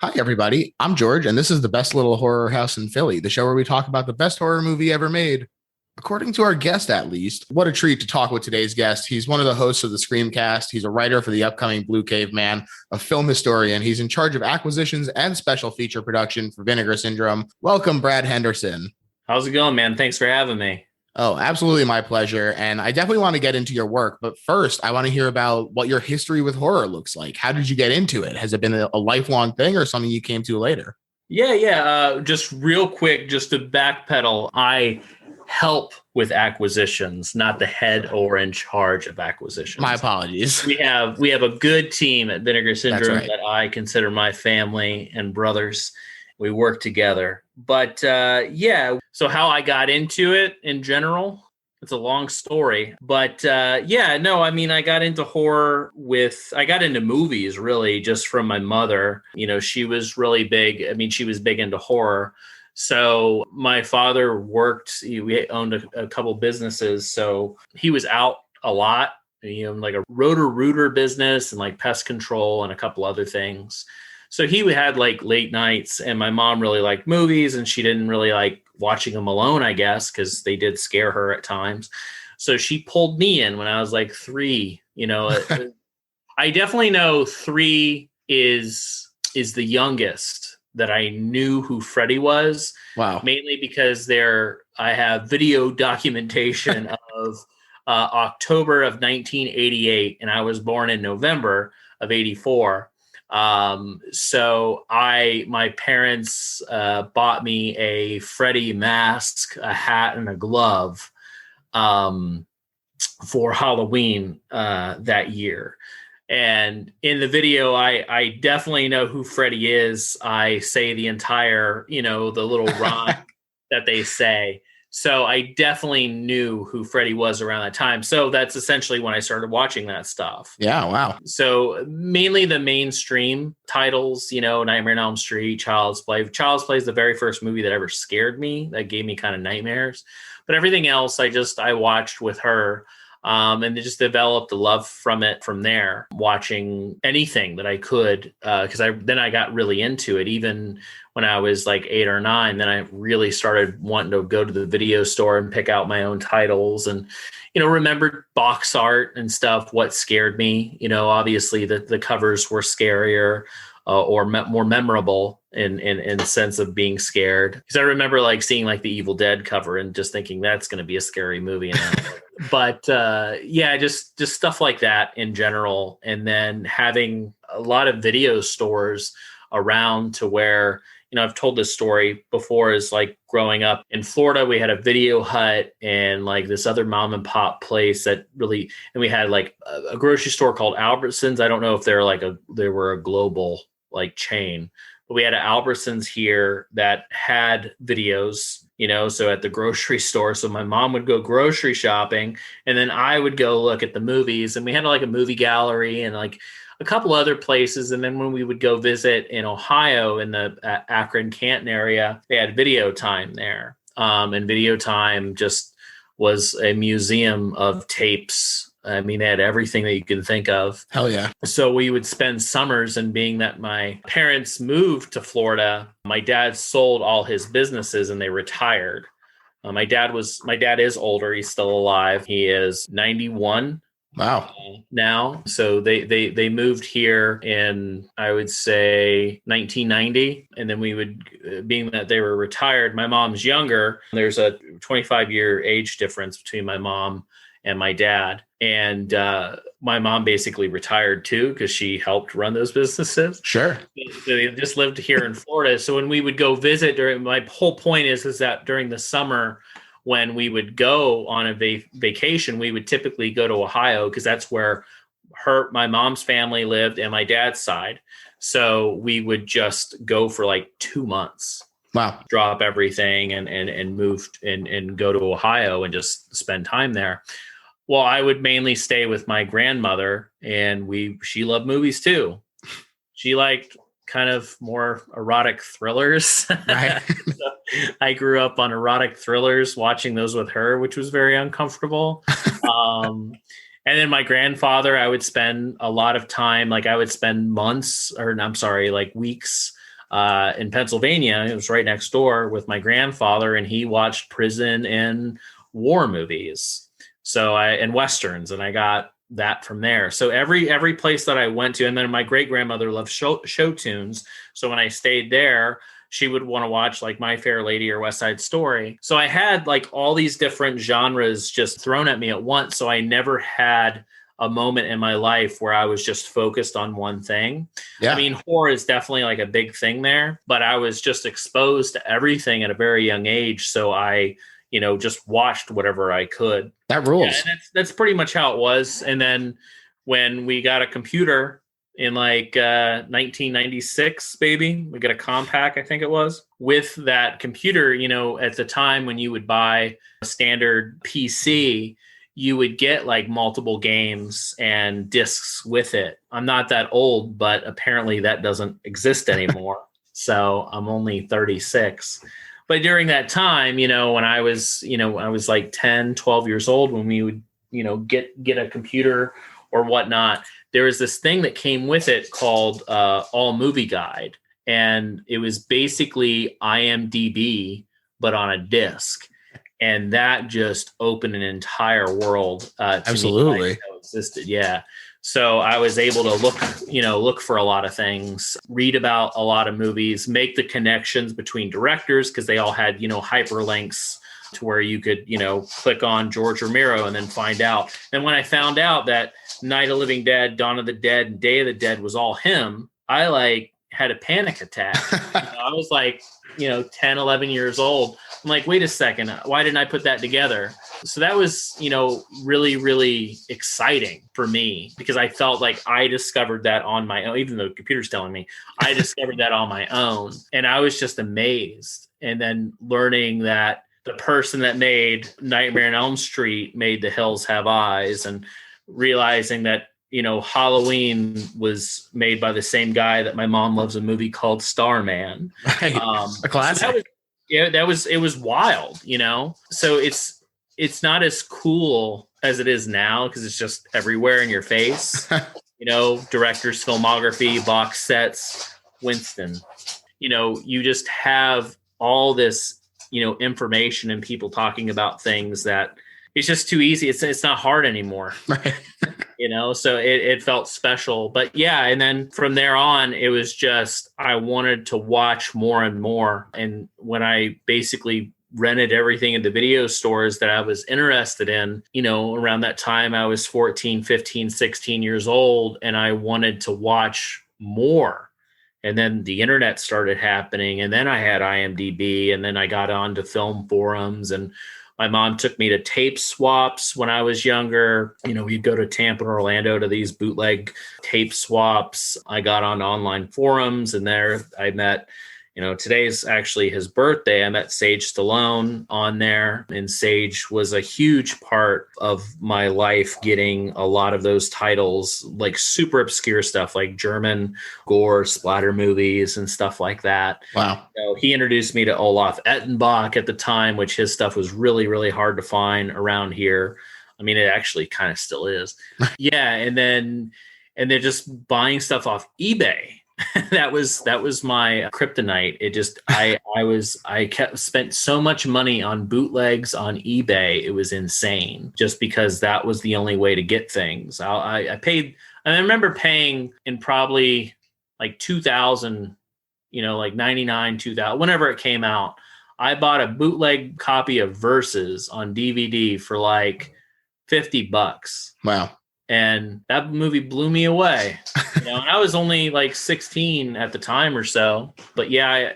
Hi, everybody. I'm George, and this is the best little horror house in Philly, the show where we talk about the best horror movie ever made. According to our guest, at least. What a treat to talk with today's guest. He's one of the hosts of the Screamcast. He's a writer for the upcoming Blue Cave Man, a film historian. He's in charge of acquisitions and special feature production for Vinegar Syndrome. Welcome, Brad Henderson. How's it going, man? Thanks for having me. Oh, absolutely my pleasure. And I definitely want to get into your work. But first, I want to hear about what your history with horror looks like. How did you get into it? Has it been a lifelong thing or something you came to later? Yeah. Just real quick, just to backpedal, I help with acquisitions, not the head or in charge of acquisitions. My apologies. We have a good team at Vinegar Syndrome right. that I consider my family and brothers. We work together. But yeah, so how I got into it in general, it's a long story. But yeah, no, I mean, I got into I got into movies really just from my mother. You know, she was really big. I mean, she was big into horror. So my father we owned a couple businesses. So he was out a lot, you know, like a rotor-rooter business and like pest control and a couple other things. So he had like late nights, and my mom really liked movies, and she didn't really like watching them alone, I guess, because they did scare her at times. So she pulled me in when I was like 3. You know, I definitely know 3 is the youngest that I knew who Freddy was. Wow. Mainly because I have video documentation of October of 1988, and I was born in November of 84. So my parents bought me a Freddy mask, a hat, and a glove for Halloween that year. And in the video, I definitely know who Freddy is. I say the entire, the little rhyme that they say. So I definitely knew who Freddy was around that time. So that's essentially when I started watching that stuff. Yeah, wow. So mainly the mainstream titles, Nightmare on Elm Street, Child's Play. Child's Play is the very first movie that ever scared me. That gave me kind of nightmares. But everything else, I watched with her. And just developed a love from there, watching anything that I could, because then I got really into it. Even when I was like 8 or 9, then I really started wanting to go to the video store and pick out my own titles and, remembered box art and stuff, what scared me. Obviously the covers were scarier or more memorable in the sense of being scared. Because I remember like seeing like the Evil Dead cover and just thinking that's going to be a scary movie. But yeah, just stuff like that in general. And then having a lot of video stores around to where, I've told this story before, is like growing up in Florida, we had a Video Hut and like this other mom and pop place and we had like a grocery store called Albertsons. I don't know if they were a global like chain, but we had an Albertsons here that had videos, so at the grocery store. So my mom would go grocery shopping and then I would go look at the movies, and we had like a movie gallery and like a couple other places. And then when we would go visit in Ohio in the Akron Canton area, they had Video Time there. And Video Time just was a museum of tapes. I mean, they had everything that you can think of. Hell yeah. So we would spend summers, and being that my parents moved to Florida, my dad sold all his businesses and they retired. My dad is older. He's still alive. He is 91. Wow. Now. So they moved here in, I would say, 1990. And then we would, being that they were retired, my mom's younger. There's a 25-year age difference between my mom and my dad. And my mom basically retired too, because she helped run those businesses. Sure. So they just lived here in Florida. So when we would go visit, my whole point is that during the summer, when we would go on a vacation, we would typically go to Ohio because that's where my mom's family lived and my dad's side. So we would just go for like 2 months. Wow. Drop everything and move and go to Ohio and just spend time there. Well, I would mainly stay with my grandmother, and she loved movies too. She liked kind of more erotic thrillers. Right. So I grew up on erotic thrillers, watching those with her, which was very uncomfortable. And then my grandfather, I would spend a lot of time, like I would spend weeks in Pennsylvania. It was right next door with my grandfather, and he watched prison and war movies. And Westerns, and I got that from there. So every place that I went to, and then my great grandmother loved show tunes. So when I stayed there, she would want to watch like My Fair Lady or West Side Story. So I had like all these different genres just thrown at me at once. So I never had a moment in my life where I was just focused on one thing. Yeah. I mean, horror is definitely like a big thing there, but I was just exposed to everything at a very young age. So I, just watched whatever I could. That rules. Yeah, and that's pretty much how it was. And then when we got a computer in like 1996, baby, we got a Compaq, I think it was. With that computer, at the time when you would buy a standard PC, you would get like multiple games and discs with it. I'm not that old, but apparently that doesn't exist anymore. So I'm only 36. But during that time, when I was like 10, 12 years old, when we would, get a computer or whatnot, there was this thing that came with it called All Movie Guide. And it was basically IMDb, but on a disc. And that just opened an entire world to Absolutely. me that existed. Yeah. So I was able to look for a lot of things, read about a lot of movies, make the connections between directors, because they all had, hyperlinks to where you could, click on George Romero and then find out. And when I found out that Night of the Living Dead, Dawn of the Dead, and Day of the Dead was all him, I had a panic attack. I was like, 10, 11 years old. I'm like, wait a second, why didn't I put that together? So that was, really, really exciting for me, because I felt like I discovered that on my own, even though the computer's telling me I discovered that on my own. And I was just amazed. And then learning that the person that made Nightmare on Elm Street made The Hills Have Eyes, and realizing that, Halloween was made by the same guy that my mom loves a movie called Starman. Right. A classic. So it was wild, So it's not as cool as it is now, because it's just everywhere in your face. Director's filmography, box sets, Winston. You just have all this, information and people talking about things that it's just too easy. It's not hard anymore. Right. So it felt special. But yeah, and then from there on, it was just I wanted to watch more and more. And when I basically rented everything in the video stores that I was interested in, around that time I was 14, 15, 16 years old, and I wanted to watch more. And then the internet started happening, and then I had IMDb, and then I got onto film forums, and my mom took me to tape swaps when I was younger. We'd go to Tampa and Orlando to these bootleg tape swaps. I got on online forums, and there I met, today's actually his birthday. I met Sage Stallone on there, and Sage was a huge part of my life, getting a lot of those titles, like super obscure stuff like German gore, splatter movies and stuff like that. Wow. So he introduced me to Olaf Ettenbach at the time, which his stuff was really, really hard to find around here. I mean, it actually kind of still is. Yeah. And then just buying stuff off eBay. that was my kryptonite. It just I spent so much money on bootlegs on eBay. It was insane, just because that was the only way to get things. I paid, and I remember paying in probably like 2000, like 99, 2000, whenever it came out. I bought a bootleg copy of Versus on DVD for like $50. Wow. And that movie blew me away. And I was only like 16 at the time or so. But yeah,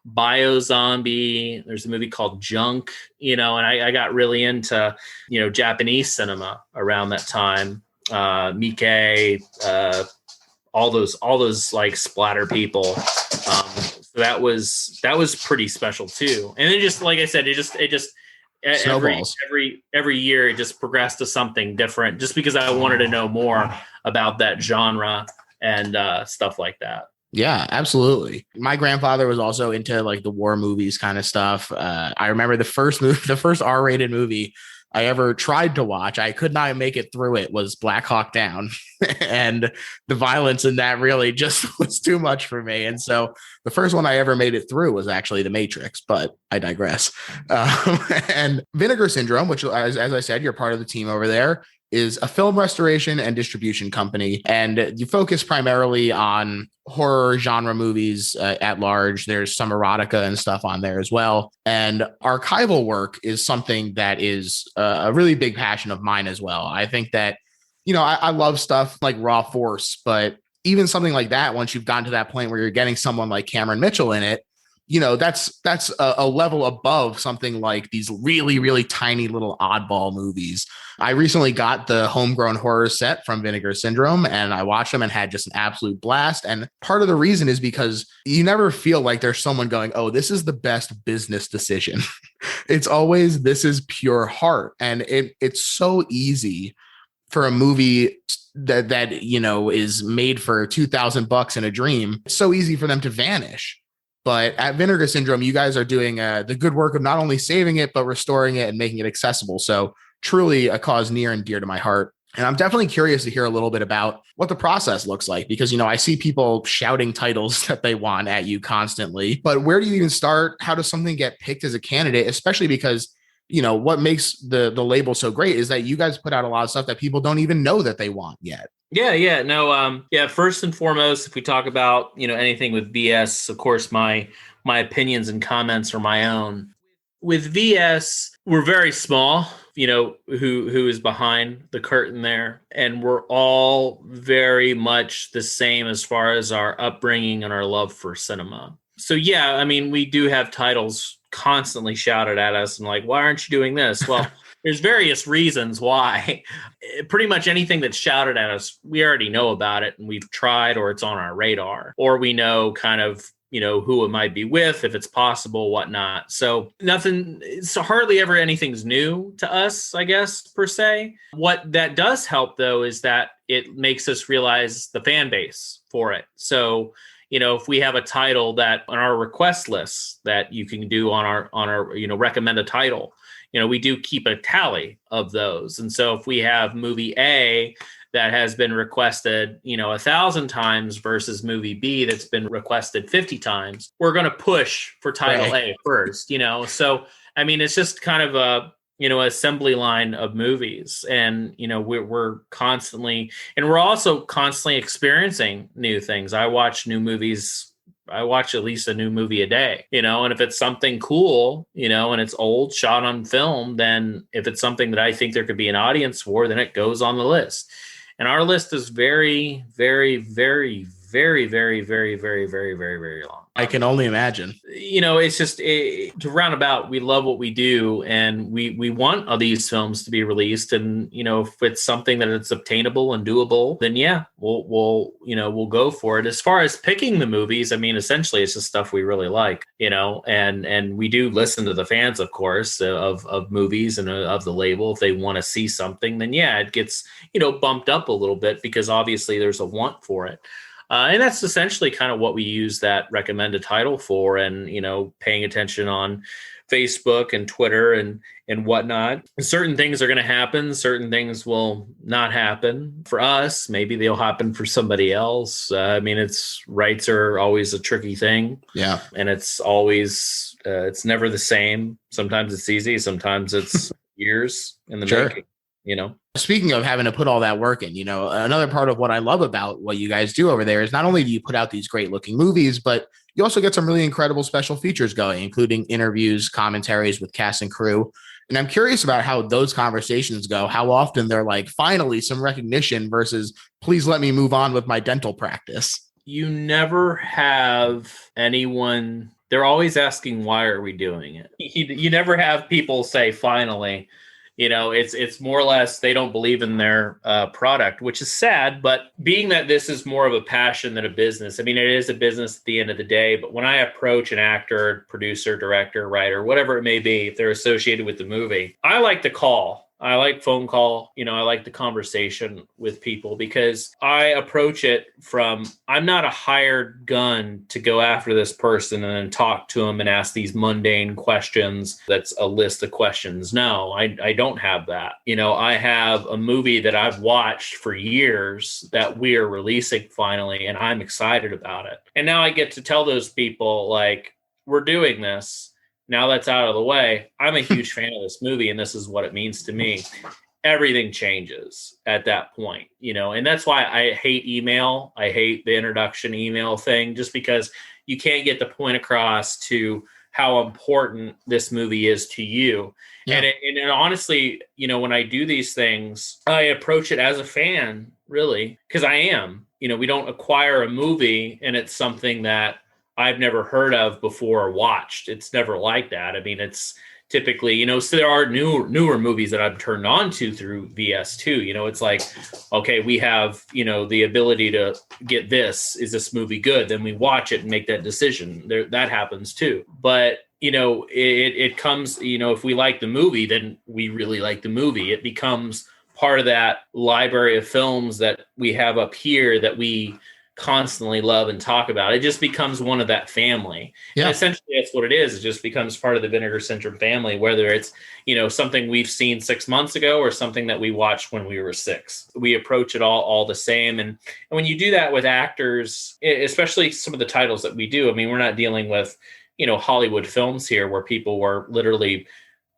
Bio Zombie, there's a movie called Junk, and I got really into, Japanese cinema around that time. Miike, all those like splatter people. So that was pretty special too. And then just like I said, it just every year it just progressed to something different, just because I wanted to know more about that genre and stuff like that. Yeah, absolutely. My grandfather was also into like the war movies kind of stuff. I remember the first R-rated movie I ever tried to watch, I could not make it through it, was Black Hawk Down. And the violence in that really just was too much for me. And so the first one I ever made it through was actually The Matrix, but I digress. And Vinegar Syndrome, which, as I said, you're part of the team over there, is a film restoration and distribution company. And you focus primarily on horror genre movies at large. There's some erotica and stuff on there as well. And archival work is something that is a really big passion of mine as well. I think that, I love stuff like Raw Force, but even something like that, once you've gotten to that point where you're getting someone like Cameron Mitchell in it, that's a level above something like these really, really tiny little oddball movies. I recently got the Homegrown Horror set from Vinegar Syndrome, and I watched them and had just an absolute blast. And part of the reason is because you never feel like there's someone going, oh, this is the best business decision. It's always, this is pure heart. And it's so easy for a movie that is made for $2,000 in a dream. It's so easy for them to vanish. But at Vinegar Syndrome, you guys are doing the good work of not only saving it, but restoring it and making it accessible. So truly a cause near and dear to my heart. And I'm definitely curious to hear a little bit about what the process looks like, because, I see people shouting titles that they want at you constantly. But where do you even start? How does something get picked as a candidate, especially because what makes the label so great is that you guys put out a lot of stuff that people don't even know that they want yet. Yeah. No, first and foremost, if we talk about, anything with VS, of course, my opinions and comments are my own. With VS, we're very small, who is behind the curtain there. And we're all very much the same as far as our upbringing and our love for cinema. So, yeah, we do have titles constantly shouted at us and like, why aren't you doing this? Well, there's various reasons why. Pretty much anything that's shouted at us, we already know about it and we've tried, or it's on our radar, or we know kind of, who it might be with, if it's possible, whatnot. So hardly ever anything's new to us, I guess, per se. What that does help, though, is that it makes us realize the fan base for it. So, if we have a title that on our request list that you can do on our recommend a title, we do keep a tally of those. And so if we have movie A that has been requested, 1,000 times versus movie B that's been requested 50 times, we're going to push for title A first, So, it's just kind of a, assembly line of movies. And, we're constantly, and we're also constantly experiencing new things. I watch new movies. I watch at least a new movie a day, and if it's something cool, and it's old, shot on film, then if it's something that I think there could be an audience for, then it goes on the list. And our list is very, very, very, very, very, very, very, very, very, very long. I can only imagine. It's just to round about, we love what we do, and we want all these films to be released. And if it's something that it's obtainable and doable, then yeah, we'll go for it. As far as picking the movies, essentially it's just stuff we really like, and we do listen to the fans, of course, of movies and of the label. If they want to see something, then yeah, it gets bumped up a little bit because obviously there's a want for it. And that's essentially kind of what we use that recommended title for, and, paying attention on Facebook and Twitter and whatnot. Certain things are going to happen. Certain things will not happen for us. Maybe they'll happen for somebody else. Rights are always a tricky thing. Yeah. And it's always, it's never the same. Sometimes it's easy. Sometimes it's years in the making. Speaking of having to put all that work in, another part of what I love about what you guys do over there is not only do you put out these great looking movies, but you also get some really incredible special features going, including interviews, commentaries with cast and crew. And I'm curious about how those conversations go, how often they're like, finally, some recognition versus please let me move on with my dental practice. You never have anyone, they're always asking, why are we doing it? You never have people say, finally. It's more or less they don't believe in their product, which is sad. But being that this is more of a passion than a business, it is a business at the end of the day. But when I approach an actor, producer, director, writer, whatever it may be, if they're associated with the movie, I like to call. I like phone call. I like the conversation with people because I approach it from, I'm not a hired gun to go after this person and then talk to them and ask these mundane questions. That's a list of questions. No, I don't have that. I have a movie that I've watched for years that we are releasing finally, and I'm excited about it. And now I get to tell those people, like, we're doing this. Now that's out of the way. I'm a huge fan of this movie, and this is what it means to me. Everything changes at that point, and that's why I hate email. I hate the introduction email thing, just because you can't get the point across to how important this movie is to you. Yeah. And honestly, when I do these things, I approach it as a fan, really, because I am. We don't acquire a movie and it's something that I've never heard of before or watched. It's never like that. I mean, it's typically, so there are newer movies that I've turned on to through VS too. It's like, okay, we have, the ability to get this. Is this movie good? Then we watch it and make that decision. That happens too. But, it comes, if we like the movie, then we really like the movie. It becomes part of that library of films that we have up here that we constantly love and talk about. It just becomes one of that family. Yeah. And essentially that's what it is. It just becomes part of the Vinegar Syndrome family, whether it's, something we've seen 6 months ago or something that we watched when we were 6. We approach it all the same. And when you do that with actors, especially some of the titles that we do, I mean, we're not dealing with, Hollywood films here where people were literally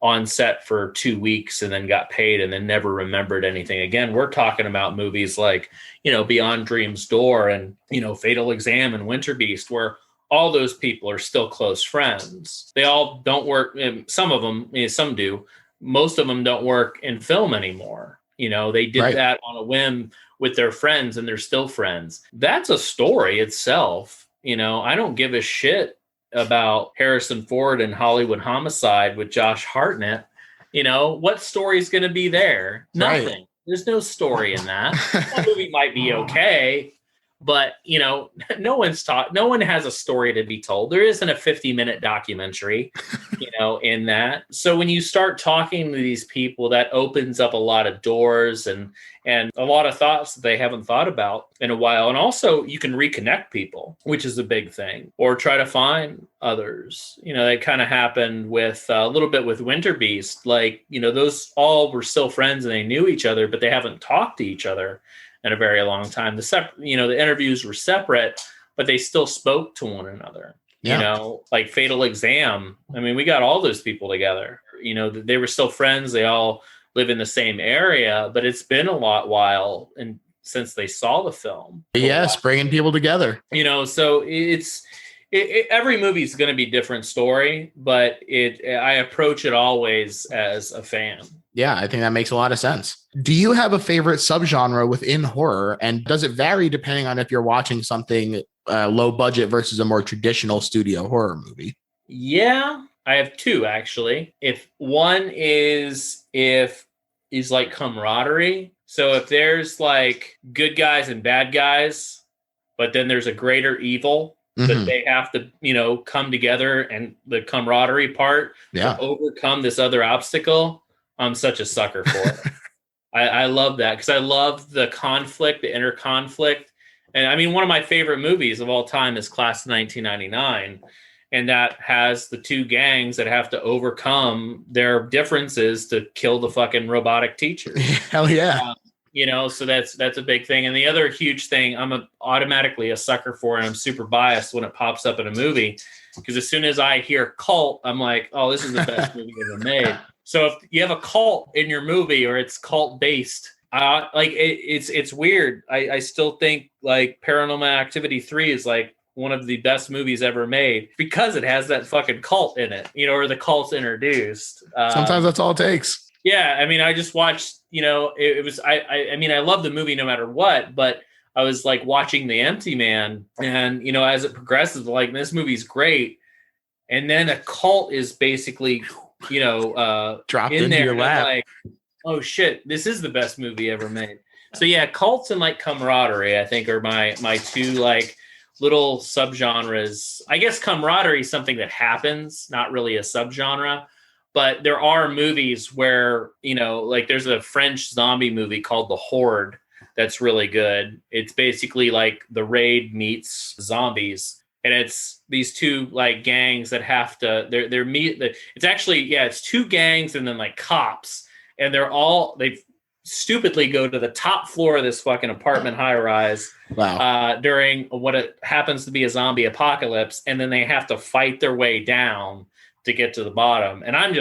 on set for 2 weeks and then got paid and then never remembered anything again. We're talking about movies like, Beyond Dream's Door and, Fatal Exam and Winter Beast, where all those people are still close friends. They all don't work. Some of them, some do. Most of them don't work in film anymore. They did that on a whim with their friends and they're still friends. That's a story itself. I don't give a shit about Harrison Ford and Hollywood Homicide with Josh Hartnett. What story is going to be there? Nothing. Right. There's no story in that. That movie might be okay, but no one has a story to be told. There isn't a 50-minute documentary, in that. So when you start talking to these people, that opens up a lot of doors and a lot of thoughts that they haven't thought about in a while. And also you can reconnect people, which is a big thing, or try to find others. That kind of happened with a little bit with Winter Beast. Like, those all were still friends and they knew each other, but they haven't talked to each other in a very long time. The interviews were separate, but they still spoke to one another. Yeah. Like Fatal Exam. I mean, we got all those people together. They were still friends. They all live in the same area, but it's been a while and since they saw the film. Yes, bringing people together. So every movie is going to be a different story, but I approach it always as a fan. Yeah, I think that makes a lot of sense. Do you have a favorite subgenre within horror? And does it vary depending on if you're watching something low budget versus a more traditional studio horror movie? Yeah, I have two, actually. If like camaraderie. So if there's like good guys and bad guys, but then there's a greater evil that they have to, come together, and the camaraderie part to overcome this other obstacle, I'm such a sucker for it. I love that because I love the conflict, the inner conflict. And I mean, one of my favorite movies of all time is Class of 1999. And that has the two gangs that have to overcome their differences to kill the fucking robotic teacher. Hell yeah. So that's a big thing. And the other huge thing I'm automatically a sucker for, and I'm super biased when it pops up in a movie, because as soon as I hear cult, I'm like, oh, this is the best movie ever made. So if you have a cult in your movie or it's cult based, it's weird. I still think like Paranormal Activity 3 is like one of the best movies ever made because it has that fucking cult in it, or the cult's introduced. Sometimes that's all it takes. Yeah. I mean, I just watched, it was, I mean, I love the movie no matter what, but I was like watching The Empty Man, and, as it progresses, like, this movie's great. And then a cult is basically, dropped in into there, your lap. like, oh shit, this is the best movie ever made. So yeah, cults and like camaraderie, I think, are my two like little subgenres. I guess camaraderie is something that happens, not really a subgenre, But there are movies where, like there's a French zombie movie called The Horde that's really good. It's basically like The Raid meets zombies. And it's these two like gangs that have to, it's actually, yeah, it's two gangs and then like cops. And they stupidly go to the top floor of this fucking apartment high rise. Wow. During what it happens to be a zombie apocalypse. And then they have to fight their way down to get to the bottom. And I'm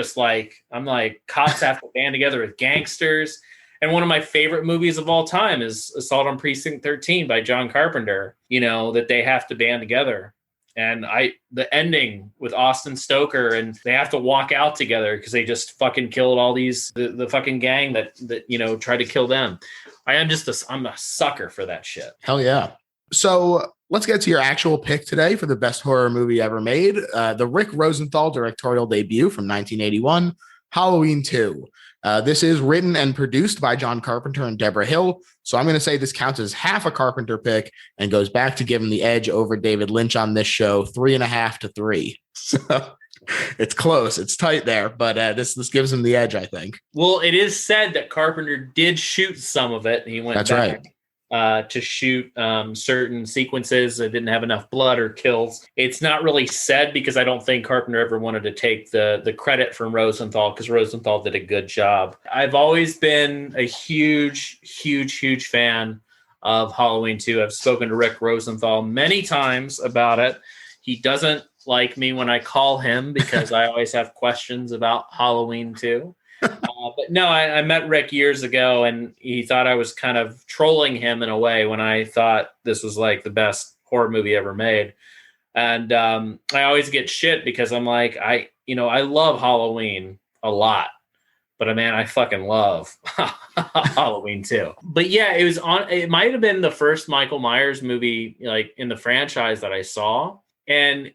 like, cops have to band together with gangsters. And one of my favorite movies of all time is Assault on Precinct 13 by John Carpenter, that they have to band together. And the ending with Austin Stoker, and they have to walk out together because they just fucking killed all the fucking gang that tried to kill them. I'm a sucker for that shit. Hell yeah. So let's get to your actual pick today for the best horror movie ever made. The Rick Rosenthal directorial debut from 1981, Halloween 2. This is written and produced by John Carpenter and Deborah Hill. So I'm going to say this counts as half a Carpenter pick and goes back to give him the edge over David Lynch on this show, 3.5 to 3. So it's close. It's tight there, but this gives him the edge, I think. Well, it is said that Carpenter did shoot some of it. He went That's back. right. To shoot certain sequences that didn't have enough blood or kills. It's not really said because I don't think Carpenter ever wanted to take the credit from Rosenthal because Rosenthal did a good job. I've always been a huge, huge, huge fan of Halloween 2. I've spoken to Rick Rosenthal many times about it. He doesn't like me when I call him because I always have questions about Halloween 2. But no, I met Rick years ago and he thought I was kind of trolling him in a way when I thought this was like the best horror movie ever made. And I always get shit because I'm like, I love Halloween a lot, but man, I fucking love Halloween too. But yeah, it might have been the first Michael Myers movie like in the franchise that I saw. And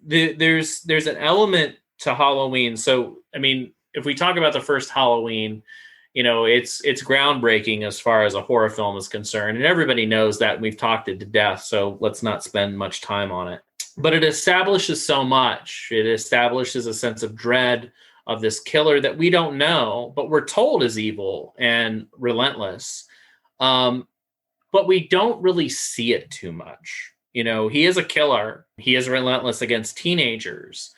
there's an element to Halloween. So, I mean, if we talk about the first Halloween, it's groundbreaking as far as a horror film is concerned. And everybody knows that, and we've talked it to death. So let's not spend much time on it. But it establishes so much. It establishes a sense of dread of this killer that we don't know, but we're told is evil and relentless. But we don't really see it too much. He is a killer. He is relentless against teenagers.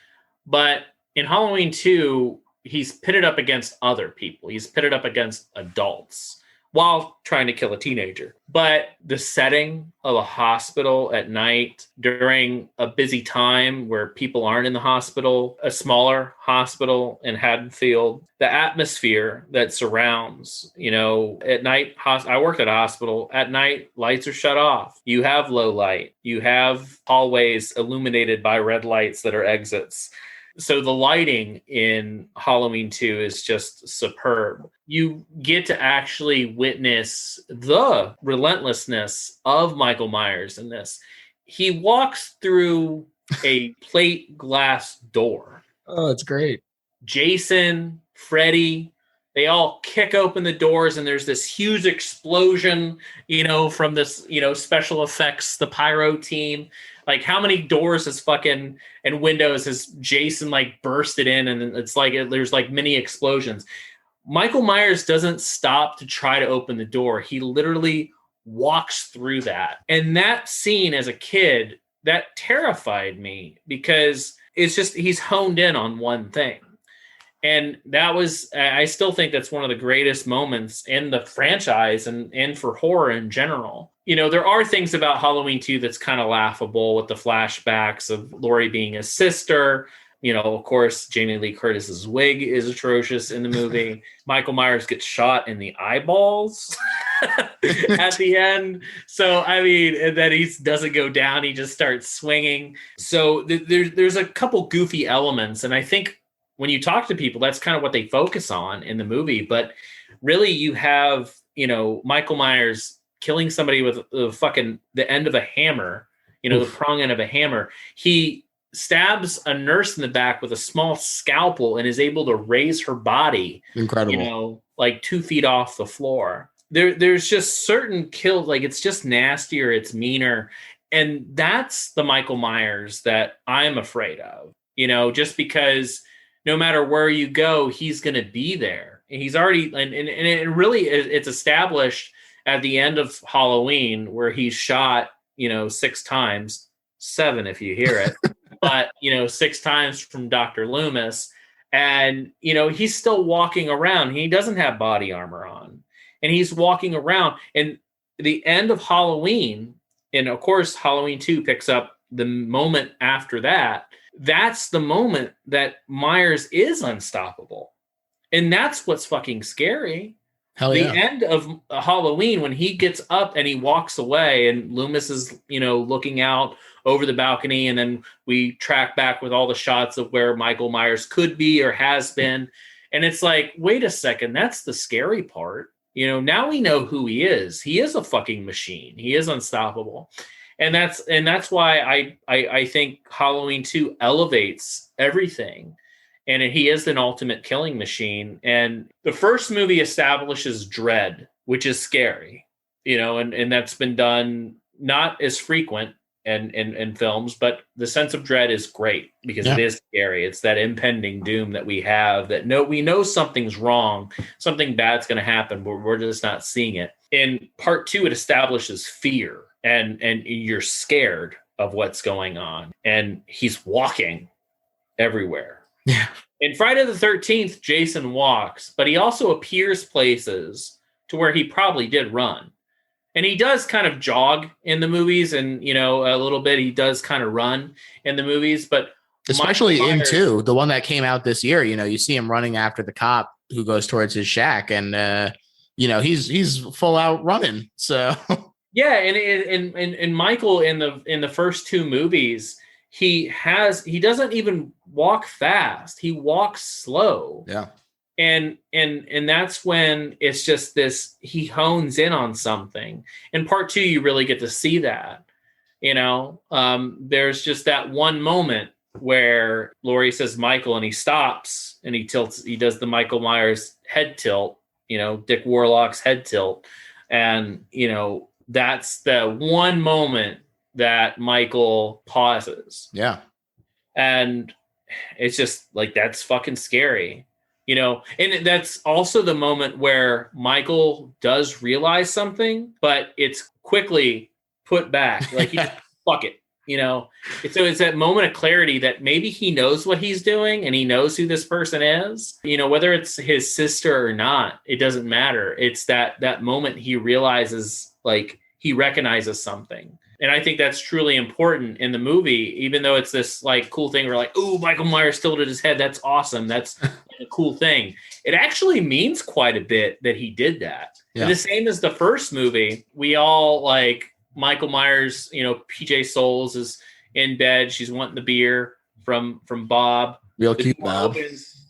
But in Halloween 2, he's pitted up against other people. He's pitted up against adults while trying to kill a teenager. But the setting of a hospital at night during a busy time where people aren't in the hospital, a smaller hospital in Haddonfield, the atmosphere that surrounds, at night, I worked at a hospital. At night, lights are shut off. You have low light. You have hallways illuminated by red lights that are exits. So the lighting in Halloween 2 is just superb. You get to actually witness the relentlessness of Michael Myers in this. He walks through a plate glass door. Oh, it's great. Jason, Freddy, they all kick open the doors and there's this huge explosion, from this, special effects, the pyro team. Like how many doors and windows has Jason like bursted in, and it's like there's like mini explosions. Michael Myers doesn't stop to try to open the door. He literally walks through that. And that scene as a kid, that terrified me because it's just he's honed in on one thing. And I still think that's one of the greatest moments in the franchise and for horror in general. There are things about Halloween 2 that's kind of laughable with the flashbacks of Laurie being his sister. Of course, Jamie Lee Curtis's wig is atrocious in the movie. Michael Myers gets shot in the eyeballs at the end. So, I mean, and then he doesn't go down. He just starts swinging. So there's a couple goofy elements. And I think when you talk to people, that's kind of what they focus on in the movie. But really, you have, Michael Myers killing somebody with the end of a hammer, the prong end of a hammer. He stabs a nurse in the back with a small scalpel and is able to raise her body. Incredible. Like 2 feet off the floor. There's just certain kills, like it's just nastier, it's meaner. And that's the Michael Myers that I'm afraid of, just because no matter where you go, he's going to be there. And he's already, and it really, it's established at the end of Halloween where he's shot, 6 times, 7 if you hear it, but, 6 times from Dr. Loomis. And, he's still walking around. He doesn't have body armor on. And he's walking around. And the end of Halloween, and of course, Halloween 2 picks up the moment after that. That's the moment that Myers is unstoppable. And that's what's fucking scary. Hell yeah. The end of Halloween, when he gets up and he walks away and Loomis is, looking out over the balcony. And then we track back with all the shots of where Michael Myers could be or has been. And it's like, wait a second, that's the scary part. Now we know who he is. He is a fucking machine. He is unstoppable. And that's why I think Halloween 2 elevates everything. And he is an ultimate killing machine. And the first movie establishes dread, which is scary, and that's been done not as frequent in films, but the sense of dread is great because it is scary. It's that impending doom that we have that we know something's wrong, something bad's going to happen, but we're just not seeing it. In part 2, it establishes fear and you're scared of what's going on. And he's walking everywhere. Yeah. In Friday the 13th, Jason walks, but he also appears places to where he probably did run. And he does kind of jog in the movies and, a little bit. He does kind of run in the movies, but especially in 2, the one that came out this year, you see him running after the cop who goes towards his shack and, he's full out running. So yeah. And Michael in the first 2 movies, he doesn't even walk fast. He walks slow. Yeah. And that's when it's just this, he hones in on something. In part 2, you really get to see that, there's just that one moment where Laurie says Michael and he stops and he does the Michael Myers head tilt, Dick Warlock's head tilt. And, that's the one moment that Michael pauses. Yeah. And it's just like, that's fucking scary. And that's also the moment where Michael does realize something, but it's quickly put back. Like, fuck it, So it's that moment of clarity that maybe he knows what he's doing and he knows who this person is. Whether it's his sister or not, it doesn't matter. It's that moment he realizes, like, he recognizes something. And I think that's truly important in the movie, even though it's this like cool thing where like, oh, Michael Myers tilted his head. That's awesome. That's a cool thing. It actually means quite a bit that he did that. Yeah. And the same as the first movie. We all like Michael Myers, PJ Souls is in bed. She's wanting the beer from Bob. Real cute Bob.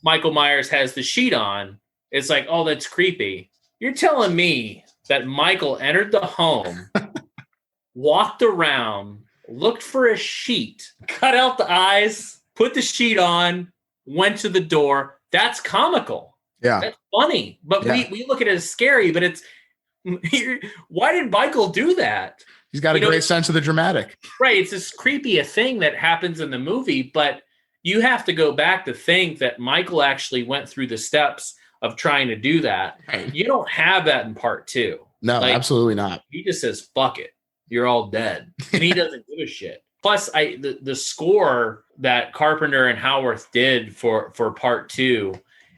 Michael Myers has the sheet on. It's like, oh, that's creepy. You're telling me that Michael entered the home, walked around, looked for a sheet, cut out the eyes, put the sheet on, went to the door. That's comical. Yeah. That's funny. But we look at it as scary, but it's, why did Michael do that? He's got a great sense of the dramatic. Right. It's this creepy a thing that happens in the movie, but you have to go back to think that Michael actually went through the steps of trying to do that. Right. You don't have that in part 2. No, absolutely not. He just says, fuck it. You're all dead. And he doesn't give a shit. Plus, the score that Carpenter and Howarth did for part 2,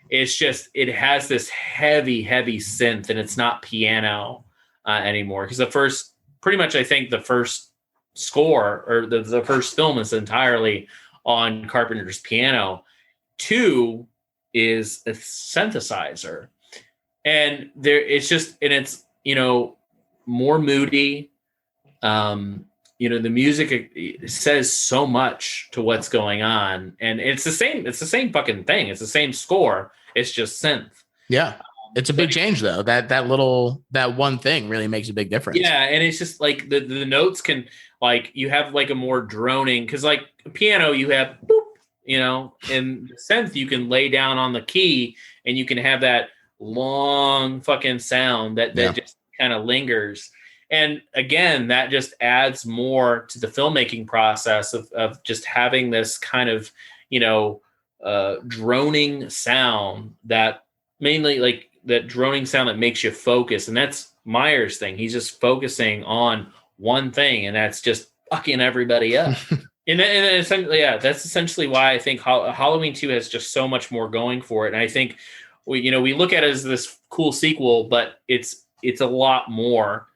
it's just, it has this heavy, heavy synth, and it's not piano anymore. Because pretty much I think the first score or the first film is entirely on Carpenter's piano. 2 is a synthesizer. And it's more moody. The music says so much to what's going on, and it's the same fucking thing. It's the same score. It's just synth. Yeah. It's a big change though. That one thing really makes a big difference. Yeah. And it's just like the notes can, like, you have like a more droning, cause like a piano, you have boop, and the synth you can lay down on the key and you can have that long fucking sound that just kind of lingers. And again, that just adds more to the filmmaking process of just having this kind of, droning sound that mainly like that droning sound that makes you focus. And that's Myers' thing. He's just focusing on one thing, and that's just fucking everybody up. And essentially, yeah, that's essentially why I think Halloween 2 has just so much more going for it. And I think we look at it as this cool sequel, but it's a lot more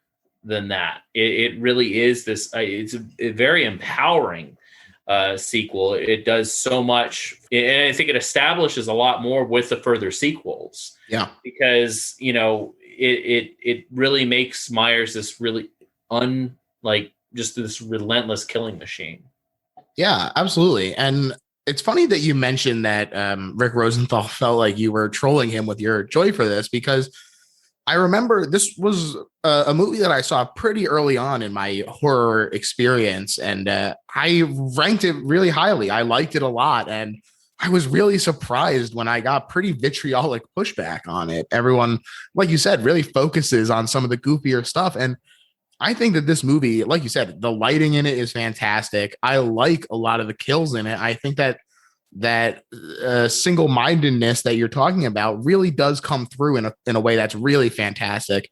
than that. It really is this. It's a very empowering sequel. It does so much, and I think it establishes a lot more with the further sequels. Yeah, because it really makes Myers this really just this relentless killing machine. Yeah, absolutely. And it's funny that you mentioned that Rick Rosenthal felt like you were trolling him with your joy for this, because I remember this was a movie that I saw pretty early on in my horror experience, and I ranked it really highly. I liked it a lot, and I was really surprised when I got pretty vitriolic pushback on it. Everyone, like you said, really focuses on some of the goofier stuff, and I think that this movie, like you said, the lighting in it is fantastic. I like a lot of the kills in it. I think that single-mindedness that you're talking about really does come through in a way that's really fantastic.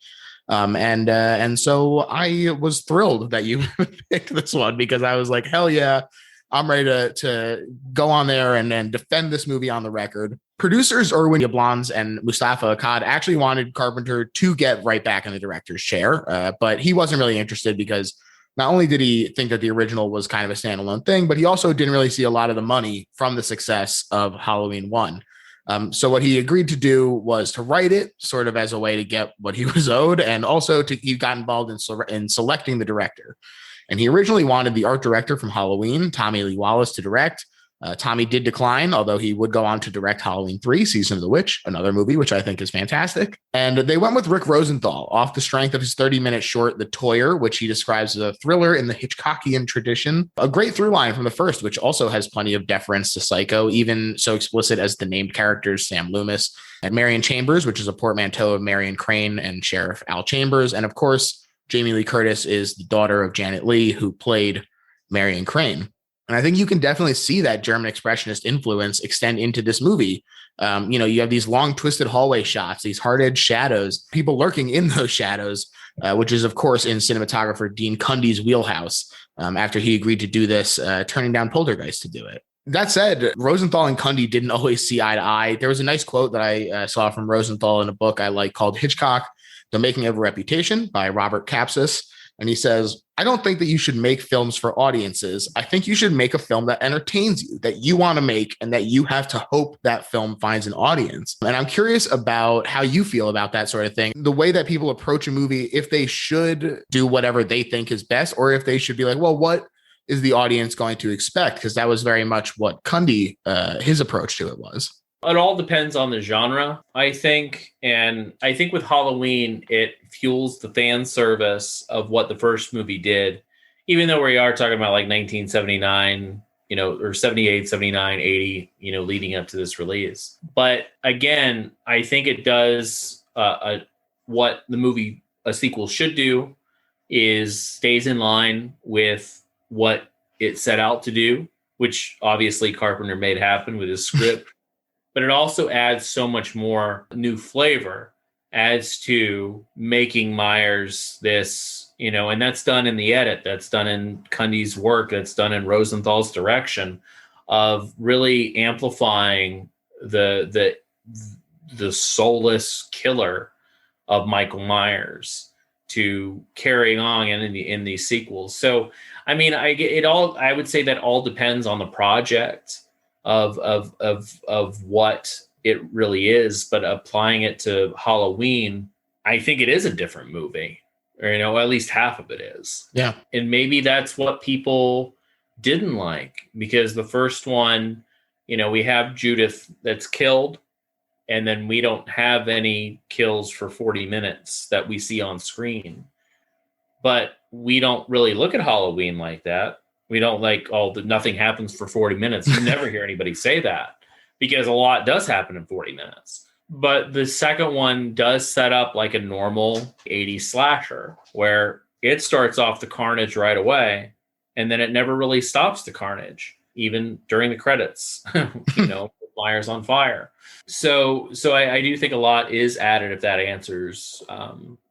And so I was thrilled that you picked this one, because I was like, hell yeah, I'm ready to go on there and defend this movie on the record. Producers Irwin Yablans and Mustafa Akkad actually wanted Carpenter to get right back in the director's chair, but he wasn't really interested, because not only did he think that the original was kind of a standalone thing, but he also didn't really see a lot of the money from the success of Halloween 1. So what he agreed to do was to write it sort of as a way to get what he was owed, and also he got involved in selecting the director. And he originally wanted the art director from Halloween, Tommy Lee Wallace, to direct. Tommy did decline, although he would go on to direct Halloween 3, Season of the Witch, another movie which I think is fantastic. And they went with Rick Rosenthal off the strength of his 30-minute short, The Toyer, which he describes as a thriller in the Hitchcockian tradition. A great through line from the first, which also has plenty of deference to Psycho, even so explicit as the named characters Sam Loomis and Marion Chambers, which is a portmanteau of Marion Crane and Sheriff Al Chambers. And of course, Jamie Lee Curtis is the daughter of Janet Leigh, who played Marion Crane. And I think you can definitely see that German expressionist influence extend into this movie. You have these long twisted hallway shots, these hard-edged shadows, people lurking in those shadows, which is, of course, in cinematographer Dean Cundy's wheelhouse, after he agreed to do this, turning down Poltergeist to do it. That said, Rosenthal and Cundy didn't always see eye to eye. There was a nice quote that I saw from Rosenthal in a book I like called Hitchcock, The Making of a Reputation by Robert Kapsis. And he says, I don't think that you should make films for audiences. I think you should make a film that entertains you, that you want to make, and that you have to hope that film finds an audience. And I'm curious about how you feel about that sort of thing. The way that people approach a movie, if they should do whatever they think is best, or if they should be like, well, what is the audience going to expect? Because that was very much what Cundy, his approach to it was. It all depends on the genre, I think. And I think with Halloween, it fuels the fan service of what the first movie did, even though we are talking about like 1979, or 78, 79, 80, leading up to this release. But again, I think it does what the movie, a sequel should do, is stays in line with what it set out to do, which obviously Carpenter made happen with his script. But it also adds so much more new flavor, adds to making Myers this, and that's done in the edit, that's done in Cundy's work, that's done in Rosenthal's direction, of really amplifying the soulless killer of Michael Myers to carrying on in these sequels. So, I mean, I would say that all depends on the project of what it really is, but applying it to Halloween, I think it is a different movie, or at least half of it is. Yeah. And maybe that's what people didn't like, because the first one, we have Judith that's killed, and then we don't have any kills for 40 minutes that we see on screen. But we don't really look at Halloween like that. We don't like, nothing happens for 40 minutes. You never hear anybody say that, because a lot does happen in 40 minutes. But the second one does set up like a normal 80s slasher, where it starts off the carnage right away, and then it never really stops the carnage, even during the credits, Myers on fire. So I do think a lot is added if that answers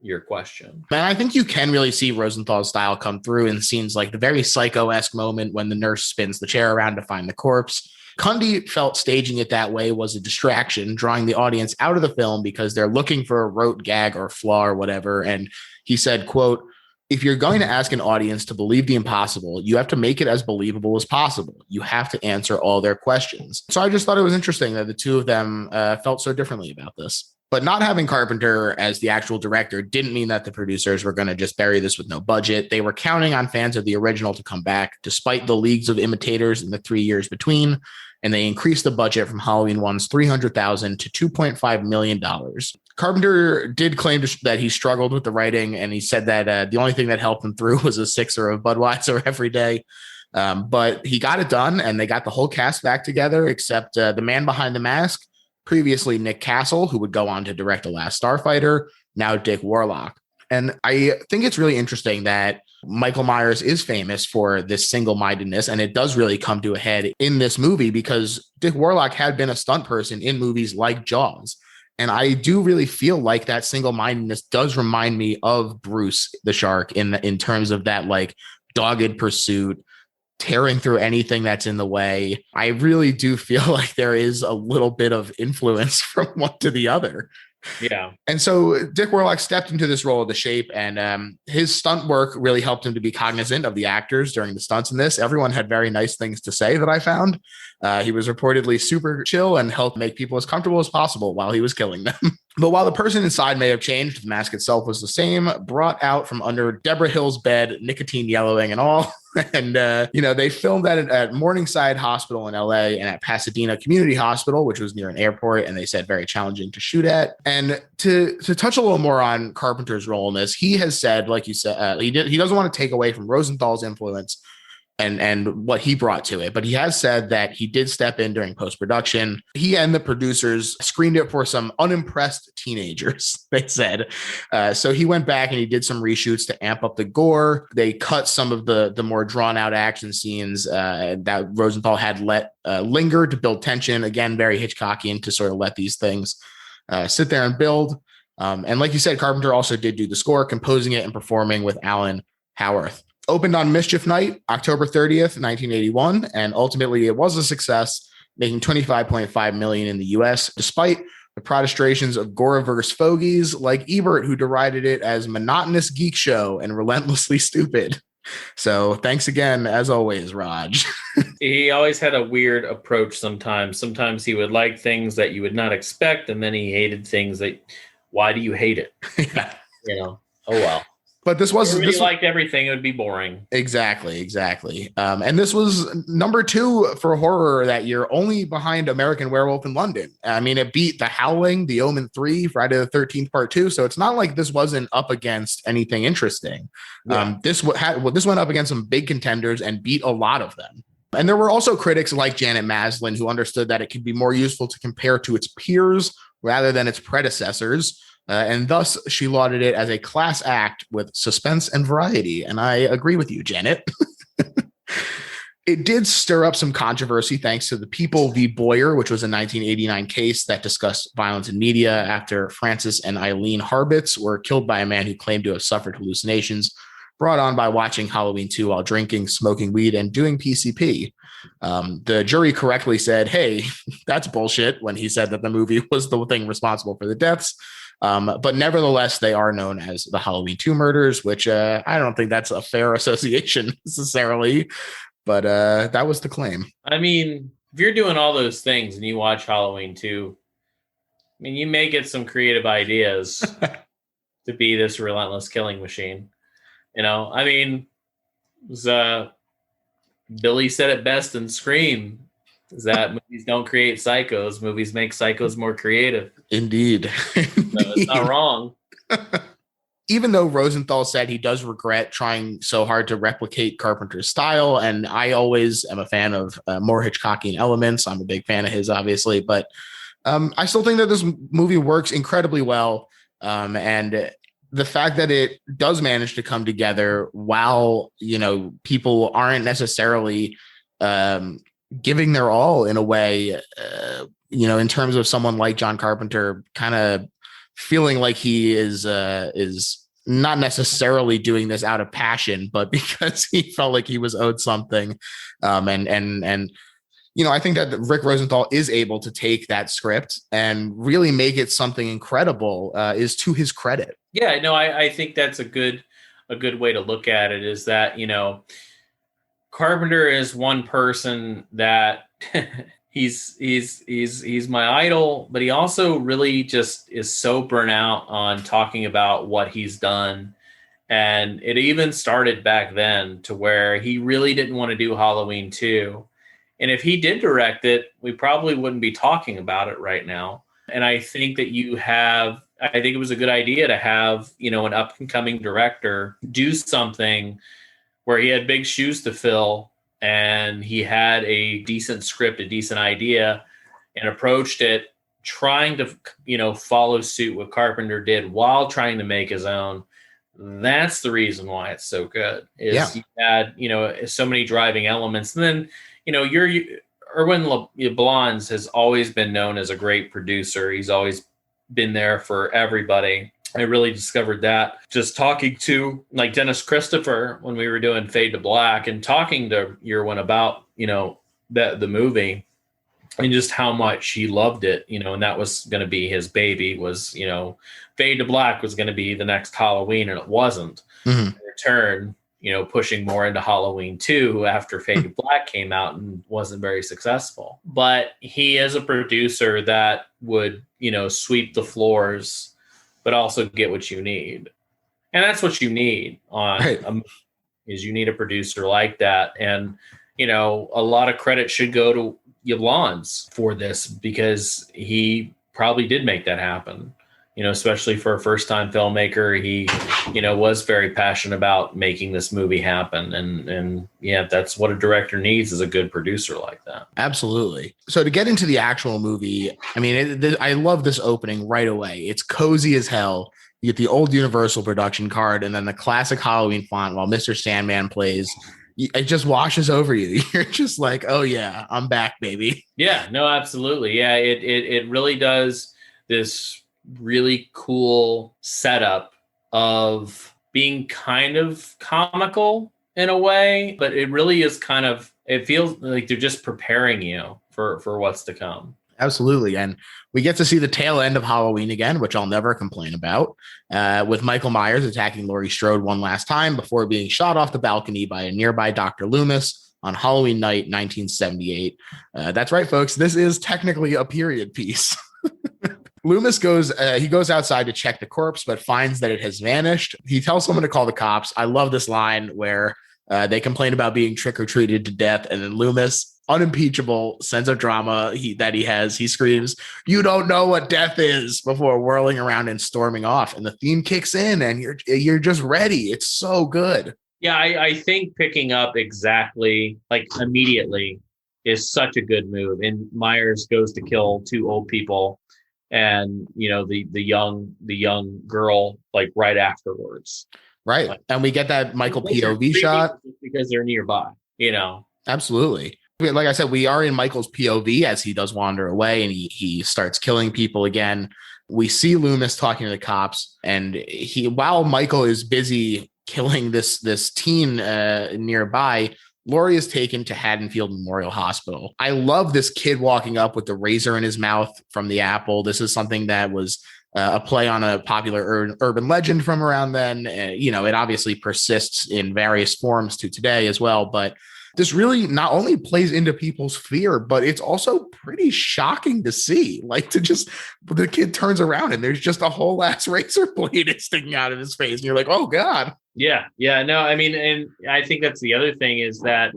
your question. And I think you can really see Rosenthal's style come through in scenes like the very psycho-esque moment when the nurse spins the chair around to find the corpse. Cundy felt staging it that way was a distraction, drawing the audience out of the film because they're looking for a rote gag or flaw or whatever. And he said, quote, "If you're going to ask an audience to believe the impossible, you have to make it as believable as possible. You have to answer all their questions." So I just thought it was interesting that the two of them felt so differently about this. But not having Carpenter as the actual director didn't mean that the producers were going to just bury this with no budget. They were counting on fans of the original to come back, despite the leagues of imitators in the 3 years between. And they increased the budget from Halloween 1's $300,000 to $2.5 million. Carpenter did claim that he struggled with the writing, and he said that the only thing that helped him through was a sixer of Budweiser every day. But he got it done, and they got the whole cast back together, except the man behind the mask, previously Nick Castle, who would go on to direct The Last Starfighter, now Dick Warlock. And I think it's really interesting that Michael Myers is famous for this single-mindedness, and it does really come to a head in this movie because Dick Warlock had been a stunt person in movies like Jaws. And I do really feel like that single-mindedness does remind me of Bruce the Shark in terms of that like dogged pursuit, tearing through anything that's in the way. I really do feel like there is a little bit of influence from one to the other. Yeah. And so Dick Warlock stepped into this role of the Shape, and his stunt work really helped him to be cognizant of the actors during the stunts in this. Everyone had very nice things to say that I found. He was reportedly super chill and helped make people as comfortable as possible while he was killing them. But while the person inside may have changed, the mask itself was the same, brought out from under Deborah Hill's bed, nicotine yellowing and all. And, they filmed that at Morningside Hospital in LA and at Pasadena Community Hospital, which was near an airport. And they said very challenging to shoot at. And to touch a little more on Carpenter's role in this, he has said, like you said, he doesn't want to take away from Rosenthal's influence and what he brought to it. But he has said that he did step in during post-production. He and the producers screened it for some unimpressed teenagers, they said. So he went back and he did some reshoots to amp up the gore. They cut some of the more drawn-out action scenes that Rosenthal had let linger to build tension. Again, very Hitchcockian to sort of let these things sit there and build. And like you said, Carpenter also did do the score, composing it and performing with Alan Howarth. Opened on Mischief Night, October 30th, 1981, and ultimately it was a success, making $25.5 million in the US, despite the protestations of Goriverse fogies like Ebert, who derided it as monotonous geek show and relentlessly stupid. So thanks again, as always, Raj. He always had a weird approach sometimes. Sometimes he would like things that you would not expect, and then he hated things that, why do you hate it? Yeah. Oh well. But this was if you liked everything, it would be boring. Exactly. And this was number 2 for horror that year, only behind American Werewolf in London. I mean, it beat The Howling, The Omen 3, Friday the 13th Part 2. So it's not like this wasn't up against anything interesting. Yeah. This went up against some big contenders and beat a lot of them. And there were also critics like Janet Maslin who understood that it could be more useful to compare to its peers rather than its predecessors. And thus, she lauded it as a class act with suspense and variety. And I agree with you, Janet. It did stir up some controversy thanks to the People v. Boyer, which was a 1989 case that discussed violence in media after Francis and Eileen Harbitz were killed by a man who claimed to have suffered hallucinations brought on by watching Halloween 2 while drinking, smoking weed, and doing PCP. The jury correctly said, hey, that's bullshit, when he said that the movie was the thing responsible for the deaths. But nevertheless, they are known as the Halloween 2 murders, which I don't think that's a fair association necessarily, but that was the claim. I mean, if you're doing all those things and you watch Halloween 2, I mean, you may get some creative ideas to be this relentless killing machine. I mean, Billy said it best in Scream, is that movies don't create psychos. Movies make psychos more creative. Indeed. So it's not wrong. Even though Rosenthal said he does regret trying so hard to replicate Carpenter's style, and I always am a fan of more Hitchcockian elements. I'm a big fan of his, obviously, but I still think that this movie works incredibly well. And the fact that it does manage to come together while, people aren't necessarily giving their all in a way, in terms of someone like John Carpenter kind of feeling like he is not necessarily doing this out of passion, but because he felt like he was owed something. And I think that Rick Rosenthal is able to take that script and really make it something incredible, is to his credit. Yeah, no, I think that's a good way to look at it, is that, Carpenter is one person that he's my idol, but he also really just is so burnt out on talking about what he's done. And it even started back then to where he really didn't want to do Halloween 2. And if he did direct it, we probably wouldn't be talking about it right now. And I think that I think it was a good idea to have, an up and coming director do something where he had big shoes to fill, and he had a decent script, a decent idea, and approached it trying to, follow suit what Carpenter did while trying to make his own. That's the reason why it's so good. You had, so many driving elements. And then, Irwin LeBlanc has always been known as a great producer. He's always been there for everybody. I really discovered that just talking to like Dennis Christopher when we were doing Fade to Black, and talking to Irwin about, the movie, and just how much he loved it, and that was going to be his baby, was, Fade to Black was going to be the next Halloween, and it wasn't. Mm-hmm. In return, pushing more into Halloween 2 after Fade to Black came out and wasn't very successful. But he is a producer that would, sweep the floors, but also get what you need. And that's what you need is you need a producer like that. And, a lot of credit should go to Yablans for this, because he probably did make that happen. Especially for a first-time filmmaker, he, was very passionate about making this movie happen. And yeah, that's what a director needs, is a good producer like that. Absolutely. So to get into the actual movie, I mean, I love this opening right away. It's cozy as hell. You get the old Universal production card and then the classic Halloween font while Mr. Sandman plays. It just washes over you. You're just like, oh yeah, I'm back, baby. Yeah, no, absolutely. Yeah, it really does this really cool setup of being kind of comical in a way, but it really is it feels like they're just preparing you for what's to come. Absolutely. And we get to see the tail end of Halloween again, which I'll never complain about, with Michael Myers attacking Laurie Strode one last time before being shot off the balcony by a nearby Dr. Loomis on Halloween night, 1978. That's right, folks. This is technically a period piece. Loomis goes outside to check the corpse, but finds that it has vanished. He tells someone to call the cops. I love this line where they complain about being trick-or-treated to death. And then Loomis, unimpeachable sense of drama he screams, "You don't know what death is," before whirling around and storming off. And the theme kicks in and you're just ready. It's so good. Yeah, I think picking up exactly, like immediately, is such a good move. And Myers goes to kill two old people, and the young girl like right afterwards. Right. Like, and we get that Michael POV shot because they're nearby, Absolutely. Like I said, we are in Michael's POV as he does wander away and he starts killing people again. We see Loomis talking to the cops, and while Michael is busy killing this teen nearby, Laurie is taken to Haddonfield Memorial Hospital. I love this kid walking up with the razor in his mouth from the apple. This is something that was a play on a popular urban legend from around then. It obviously persists in various forms to today as well, but this really not only plays into people's fear, but it's also pretty shocking to see. Like, the kid turns around and there's just a whole ass razor blade sticking out of his face. And you're like, oh God. Yeah. No, I mean, and I think that's the other thing is that,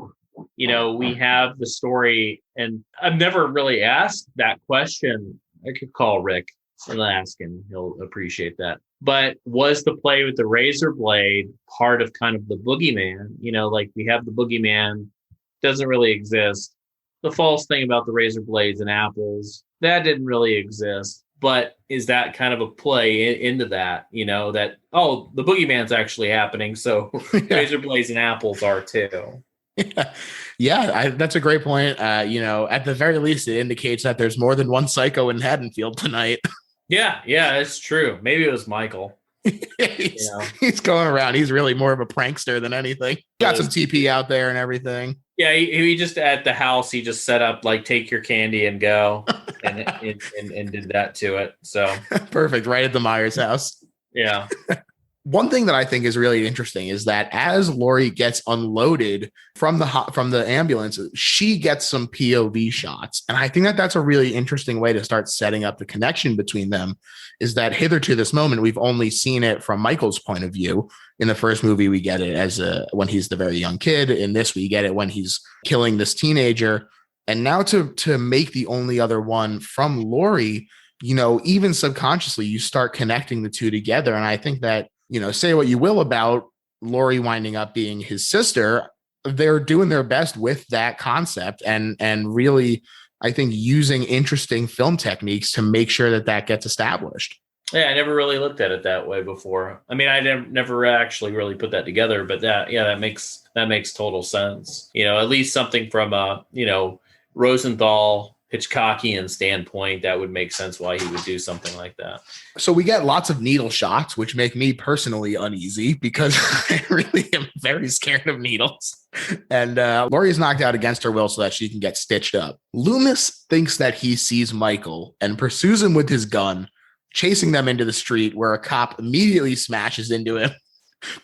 we have the story, and I've never really asked that question. I could call Rick and ask him. He'll appreciate that. But was the play with the razor blade part of kind of the boogeyman? Like we have the boogeyman, doesn't really exist. The false thing about the razor blades and apples, that didn't really exist. But is that kind of a play into that, that, oh, the boogeyman's actually happening. So razor blades and apples are too. Yeah, that's a great point. At the very least, it indicates that there's more than one psycho in Haddonfield tonight. Yeah, it's true. Maybe it was Michael. he's, he's going around. He's really more of a prankster than anything. Got some TP out there and everything. Yeah, he just at the house. He just set up like take your candy and go, and did that to it. So perfect, right at the Myers house. Yeah. One thing that I think is really interesting is that as Laurie gets unloaded from the ambulance, she gets some POV shots. And I think that that's a really interesting way to start setting up the connection between them, is that hitherto this moment, we've only seen it from Michael's point of view. In the first movie, we get it as when he's the very young kid. In this, we get it when he's killing this teenager. And now to make the only other one from Laurie, even subconsciously, you start connecting the two together. And I think that, say what you will about Laurie winding up being his sister, they're doing their best with that concept and really, I think, using interesting film techniques to make sure that gets established. Yeah, I never really looked at it that way before. I mean, I never actually really put that together, but that makes total sense. At least something from a, Rosenthal Hitchcockian standpoint, that would make sense why he would do something like that. So we get lots of needle shots, which make me personally uneasy because I really am very scared of needles. And Laurie is knocked out against her will so that she can get stitched up. Loomis thinks that he sees Michael and pursues him with his gun, chasing them into the street where a cop immediately smashes into him,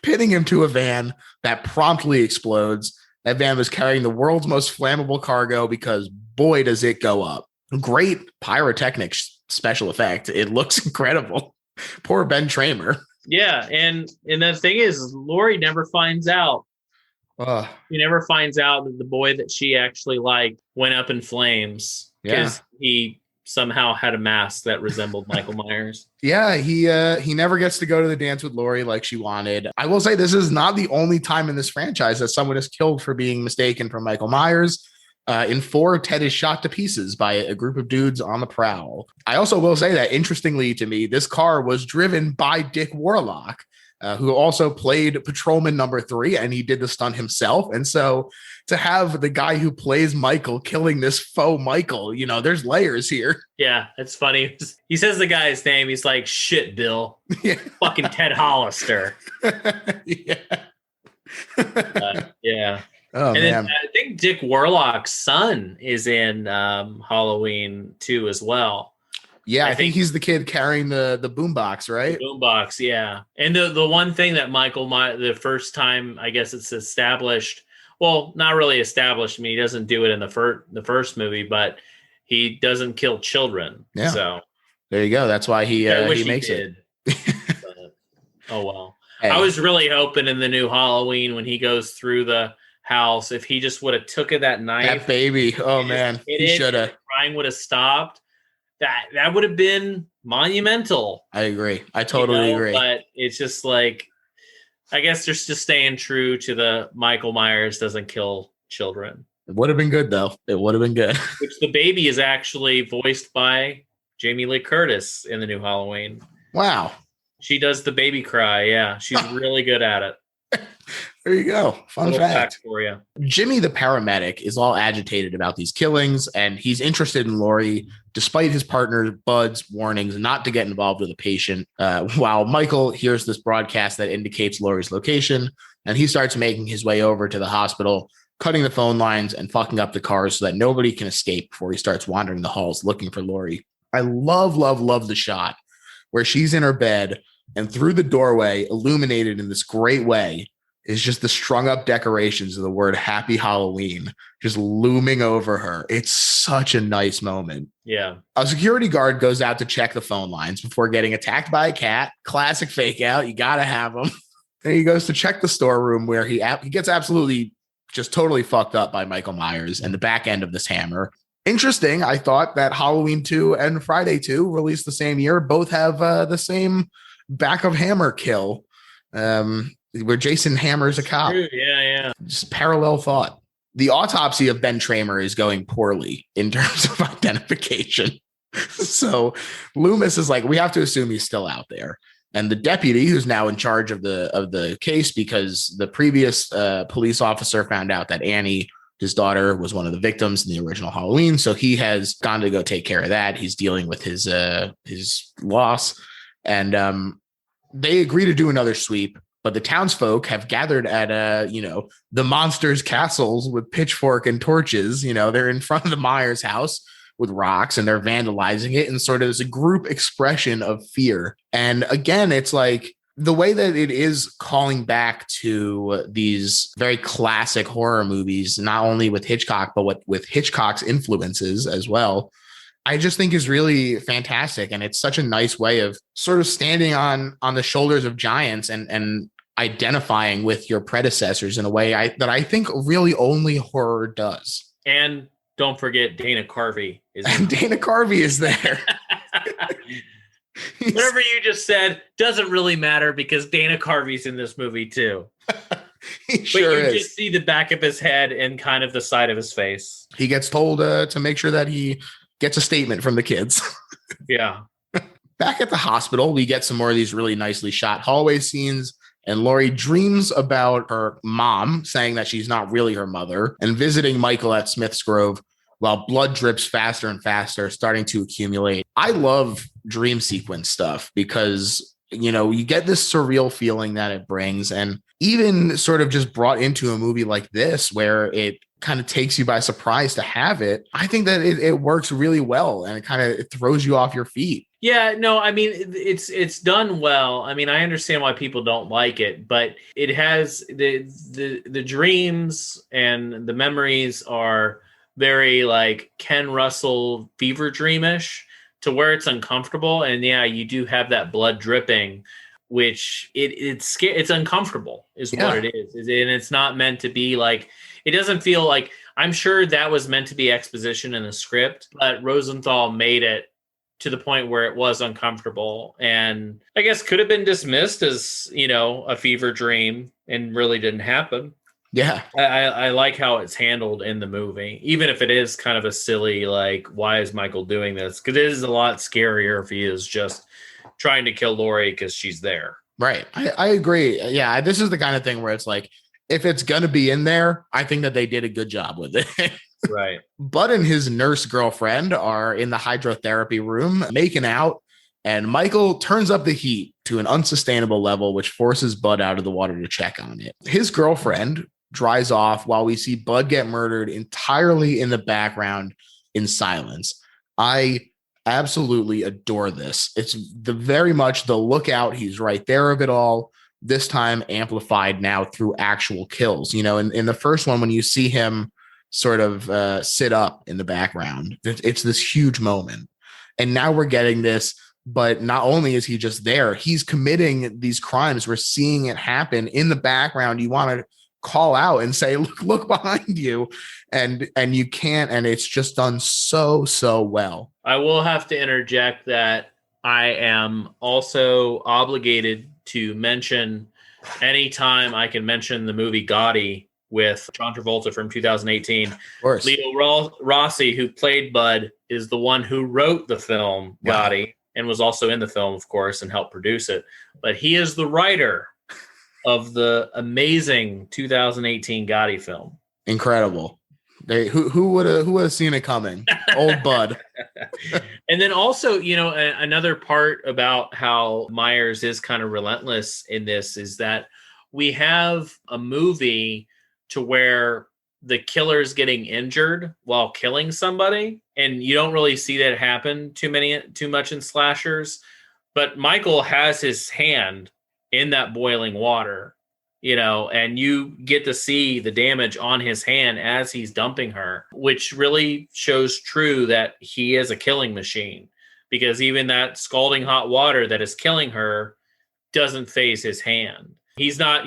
pinning him to a van that promptly explodes. That van was carrying the world's most flammable cargo because boy, does it go up. Great pyrotechnics special effect. It looks incredible. Poor Ben Tramer. Yeah, and the thing is, Laurie never finds out. She never finds out that the boy that she actually liked went up in flames because he somehow had a mask that resembled Michael Myers. Yeah, he never gets to go to the dance with Laurie like she wanted. I will say this is not the only time in this franchise that someone is killed for being mistaken for Michael Myers. In 4, Ted is shot to pieces by a group of dudes on the prowl. I also will say that, interestingly to me, this car was driven by Dick Warlock, who also played Patrolman number 3, and he did the stunt himself. And so to have the guy who plays Michael killing this faux Michael, there's layers here. Yeah, it's funny. He says the guy's name. He's like, shit, Bill. Yeah. Fucking Ted Hollister. Yeah. Oh, and man. then I think Dick Warlock's son is in Halloween 2 as well. Yeah, I think he's the kid carrying the boombox, right? The boombox, yeah. And the one thing that the first time, I guess it's established, well, not really established. I mean, he doesn't do it in the first movie, but he doesn't kill children. Yeah. So there you go. That's why he makes it. Oh, well. Hey. I was really hoping in the new Halloween when he goes through the house, if he just would have took it that knife, that baby, oh man, he should have. Crying would have stopped. That would have been monumental. I agree. I totally agree. But it's just like, I guess they're just staying true to the Michael Myers doesn't kill children. It would have been good though. It would have been good. Which the baby is actually voiced by Jamie Lee Curtis in the new Halloween. Wow. She does the baby cry. Yeah, she's really good at it. There you go. Fun fact for you. Jimmy, the paramedic, is all agitated about these killings, and he's interested in Laurie, despite his partner Bud's warnings not to get involved with a patient. While Michael hears this broadcast that indicates Laurie's location, and he starts making his way over to the hospital, cutting the phone lines and fucking up the cars so that nobody can escape before he starts wandering the halls looking for Laurie. I love the shot where she's in her bed, and through the doorway, illuminated in this great way, is just the strung up decorations of the word Happy Halloween just looming over her. It's such a nice moment. Yeah. A security guard goes out to check the phone lines before getting attacked by a cat. Classic fake out. You got to have them. And he goes to check the storeroom where he gets absolutely just totally fucked up by Michael Myers and the back end of this hammer. Interesting. I thought that Halloween 2 and Friday 2 released the same year. Both have the same back of hammer kill. Where Jason hammers a cop. Yeah. Just parallel thought. The autopsy of Ben Tramer is going poorly in terms of identification. So Loomis is like, we have to assume he's still out there. And the deputy, who's now in charge of the case because the previous police officer found out that Annie, his daughter, was one of the victims in the original Halloween. So he has gone to go take care of that. He's dealing with his loss. And they agree to do another sweep. But the townsfolk have gathered at, the monsters' castles with pitchfork and torches. They're in front of the Myers house with rocks and they're vandalizing it and sort of as a group expression of fear. And again, it's like the way that it is calling back to these very classic horror movies, not only with Hitchcock, but with Hitchcock's influences as well. I just think is really fantastic. And it's such a nice way of sort of standing on the shoulders of giants and identifying with your predecessors in a way that I think really only horror does. And don't forget Dana Carvey is Dana Carvey is there. Whatever you just said doesn't really matter because Dana Carvey's in this movie too. He sure is. Just see the back of his head and kind of the side of his face. He gets told to make sure that he gets a statement from the kids. Yeah. Back at the hospital, we get some more of these really nicely shot hallway scenes. And Laurie dreams about her mom saying that she's not really her mother and visiting Michael at Smith's Grove while blood drips faster and faster, starting to accumulate. I love dream sequence stuff because, you get this surreal feeling that it brings. And even sort of just brought into a movie like this, where it kind of takes you by surprise to have it, I think that it works really well and it throws you off your feet. Yeah, no, I mean, it's done well. I mean, I understand why people don't like it, but it has the dreams and the memories are very like Ken Russell fever dreamish to where it's uncomfortable. And yeah, you do have that blood dripping, which it's uncomfortable is what it is. And it's not meant to be like, it doesn't feel like, I'm sure that was meant to be exposition in the script, but Rosenthal made it to the point where it was uncomfortable and I guess could have been dismissed as, a fever dream and really didn't happen. Yeah. I like how it's handled in the movie, even if it is kind of a silly, like, why is Michael doing this? Because it is a lot scarier if he is just trying to kill Laurie because she's there. Right. I agree. Yeah. This is the kind of thing where it's like, if it's going to be in there, I think that they did a good job with it. Right. Bud and his nurse girlfriend are in the hydrotherapy room making out, and Michael turns up the heat to an unsustainable level, which forces Bud out of the water to check on it. His girlfriend dries off while we see Bud get murdered entirely in the background in silence. I absolutely adore this. It's very much the lookout. He's right there of it all. This time amplified now through actual kills. In the first one, when you see him sort of sit up in the background, it's this huge moment. And now we're getting this, but not only is he just there, he's committing these crimes. We're seeing it happen in the background. You want to call out and say, look behind you. And you can't, and it's just done so well. I will have to interject that I am also obligated to mention anytime I can mention the movie Gotti with John Travolta from 2018. Of course. Leo Rossi, who played Bud, is the one who wrote the film Gotti and was also in the film, of course, and helped produce it. But he is the writer of the amazing 2018 Gotti film. Incredible. Who would have seen it coming? Old Bud. And then also, another part about how Myers is kind of relentless in this is that we have a movie to where the killer's getting injured while killing somebody, and you don't really see that happen too much in slashers. But Michael has his hand in that boiling water, and you get to see the damage on his hand as he's dumping her, which really shows true that he is a killing machine, because even that scalding hot water that is killing her doesn't faze his hand. He's not,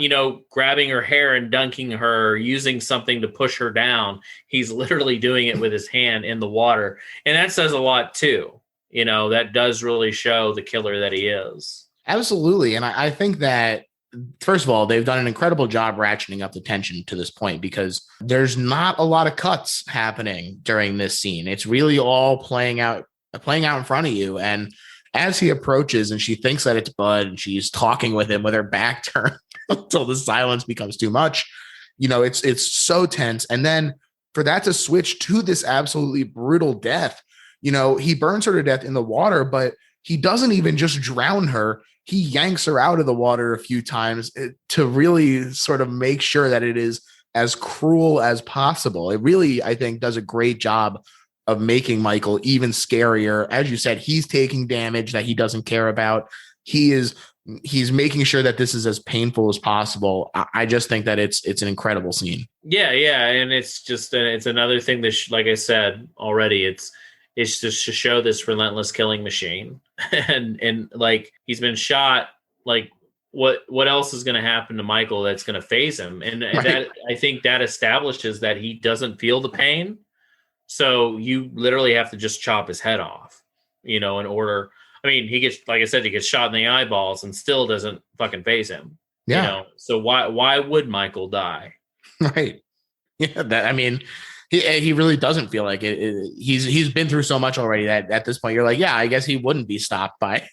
grabbing her hair and dunking her, using something to push her down. He's literally doing it with his hand in the water. And that says a lot too. That does really show the killer that he is. Absolutely. And I think that, first of all, they've done an incredible job ratcheting up the tension to this point, because there's not a lot of cuts happening during this scene. It's really all playing out in front of you. And as he approaches and she thinks that it's Bud and she's talking with him with her back turned until the silence becomes too much. It's so tense. And then for that to switch to this absolutely brutal death, he burns her to death in the water, but he doesn't even just drown her. He yanks her out of the water a few times to really sort of make sure that it is as cruel as possible. It really, I think, does a great job of making Michael even scarier. As you said, he's taking damage that he doesn't care about. He's making sure that this is as painful as possible. I just think that it's an incredible scene. Yeah. And it's another thing that, like I said already, it's just to show this relentless killing machine. and like, he's been shot. Like, what else is going to happen to Michael that's going to phase him? And right. That, I think that establishes that he doesn't feel the pain. So you literally have to just chop his head off, in order. I mean, he gets, like I said, he gets shot in the eyeballs and still doesn't fucking phase him. Yeah. So why would Michael die? Right. Yeah. He really doesn't feel like it. He's been through so much already that at this point you're like, yeah, I guess he wouldn't be stopped by,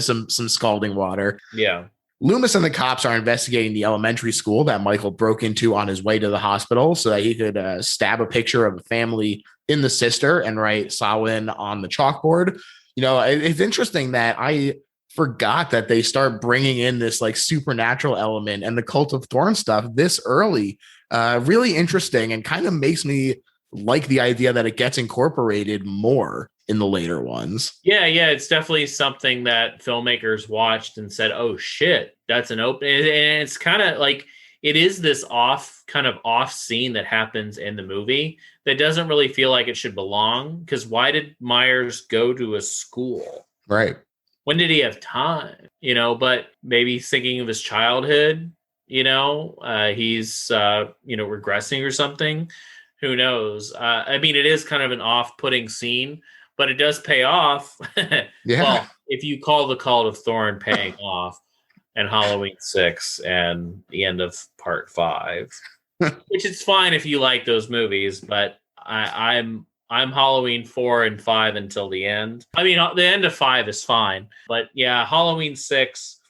some scalding water. Yeah. Loomis and the cops are investigating the elementary school that Michael broke into on his way to the hospital so that he could stab a picture of a family in the sister and write Samhain on the chalkboard. It's interesting that I forgot that they start bringing in this like supernatural element and the Cult of Thorn stuff this early. Really interesting, and kind of makes me like the idea that it gets incorporated more in the later ones. Yeah, it's definitely something that filmmakers watched and said, "Oh shit, that's an open." And it's kind of like it is this off scene that happens in the movie that doesn't really feel like it should belong. Because why did Myers go to a school? Right. When did he have time? But maybe thinking of his childhood. He's regressing or something. Who knows? It is kind of an off-putting scene, but it does pay off. Yeah. Well, if you call the Cult of Thorn paying off, and Halloween 6 and the end of Part 5, which is fine if you like those movies, but I'm Halloween 4 and 5 until the end. The end of 5 is fine, but yeah, Halloween 6.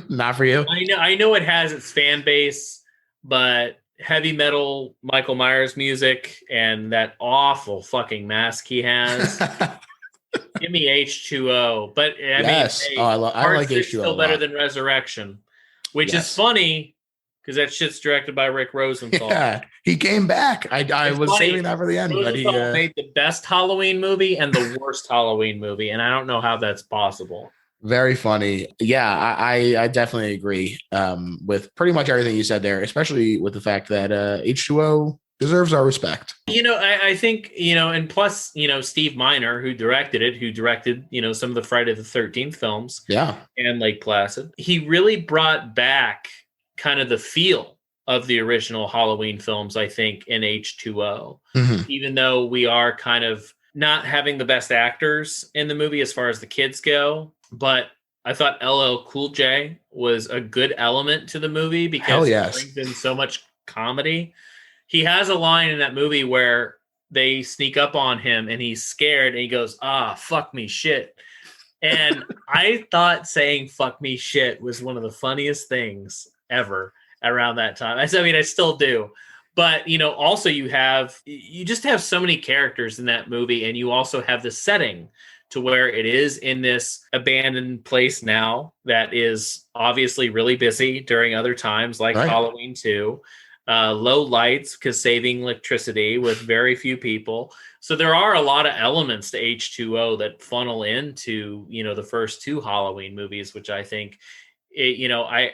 Not for you. I know it has its fan base, but heavy metal Michael Myers music and that awful fucking mask he has. Give me H2O. But yes. I like H2O. Still better than Resurrection, which is funny because that shit's directed by Rick Rosenthal. Yeah, he came back. I was saving that for the end, but he made the best Halloween movie and the worst Halloween movie, and I don't know how that's possible. Very funny. Yeah, I definitely agree with pretty much everything you said there, especially with the fact that H2O deserves our respect. I think, and plus, Steve Miner, who directed, some of the Friday the 13th films. Yeah. And Lake Placid. He really brought back kind of the feel of the original Halloween films, I think, in H2O. Mm-hmm. Even though we are kind of not having the best actors in the movie as far as the kids go. But I thought LL Cool J was a good element to the movie because it brings in so much comedy. He has a line in that movie where they sneak up on him and he's scared and he goes, fuck me shit. And I thought saying fuck me shit was one of the funniest things ever around that time. I still do. But, also you just have so many characters in that movie, and you also have the setting to where it is in this abandoned place now that is obviously really busy during other times like Halloween 2. Low lights because saving electricity with very few people. So there are a lot of elements to H2O that funnel into, the first 2 Halloween movies, which I think, I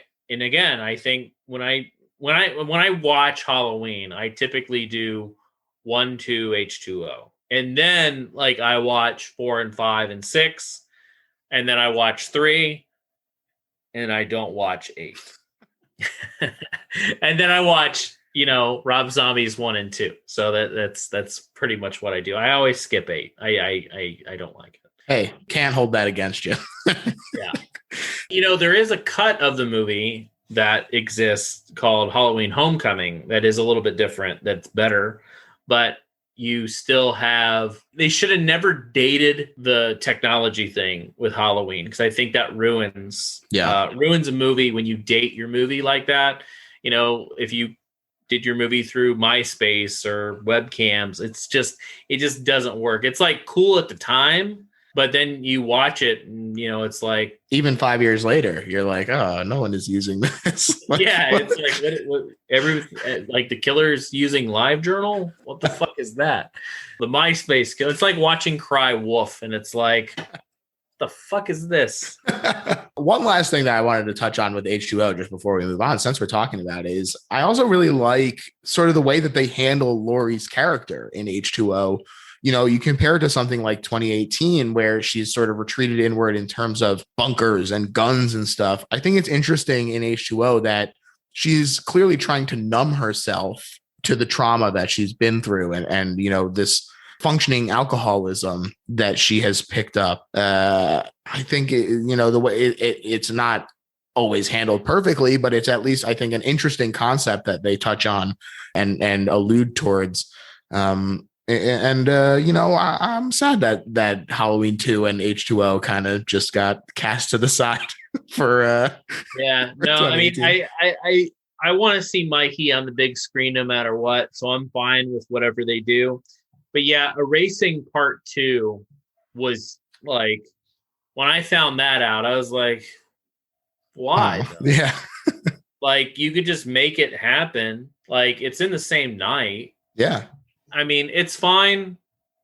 think when I watch Halloween, I typically do 1, 2, H2O. And then I watch 4 and 5 and 6, and then I watch 3, and I don't watch 8. And then I watch, Rob Zombie's 1 and 2. So that's pretty much what I do. I always skip 8. I don't like it. Hey, can't hold that against you. Yeah. There is a cut of the movie that exists called Halloween Homecoming that is a little bit different. That's better. But you still have, they should have never dated the technology thing with Halloween, because I think that ruins a movie when you date your movie like that. You know, if you did your movie through MySpace or webcams, it just doesn't work. It's like cool at the time, but then you watch it and, you know, it's like, even 5 years later, you're like, oh, no one is using this. Like, yeah, it's like like the killer's using LiveJournal. What the fuck is that? The MySpace kill. It's like watching Cry Wolf, and it's like, the fuck is this? One last thing that I wanted to touch on with H2O just before we move on, since we're talking about it, is I also really like sort of the way that they handle Laurie's character in H2O. You know, you compare it to something like 2018, where she's sort of retreated inward in terms of bunkers and guns and stuff. I think it's interesting in H2O that she's clearly trying to numb herself to the trauma that she's been through and you know, this functioning alcoholism that she has picked up. I think, you know, the way it's not always handled perfectly, but it's at least, I think, an interesting concept that they touch on and allude towards. You know, I'm sad that Halloween 2 and H2O kind of just got cast to the side for no, I mean, I want to see Mikey on the big screen no matter what, so I'm fine with whatever they do. But yeah, Erasing Part 2 was like, when I found that out, I was like, why? Yeah. Like, you could just make it happen. Like, it's in the same night. Yeah. I mean, it's fine.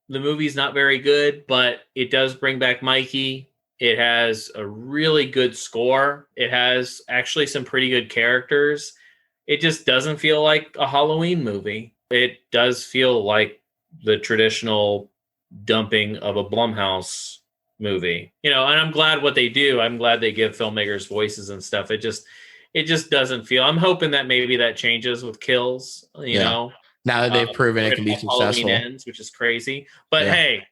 The movie's not very good, but it does bring back Mikey. It has a really good score. It has actually some pretty good characters. It just doesn't feel like a Halloween movie. It does feel like the traditional dumping of a Blumhouse movie, you know, and I'm glad what they do. I'm glad they give filmmakers voices and stuff. It just doesn't feel, I'm hoping that maybe that changes with Kills, you know, now that they've proven it can be successful. Ends, which is crazy, but hey,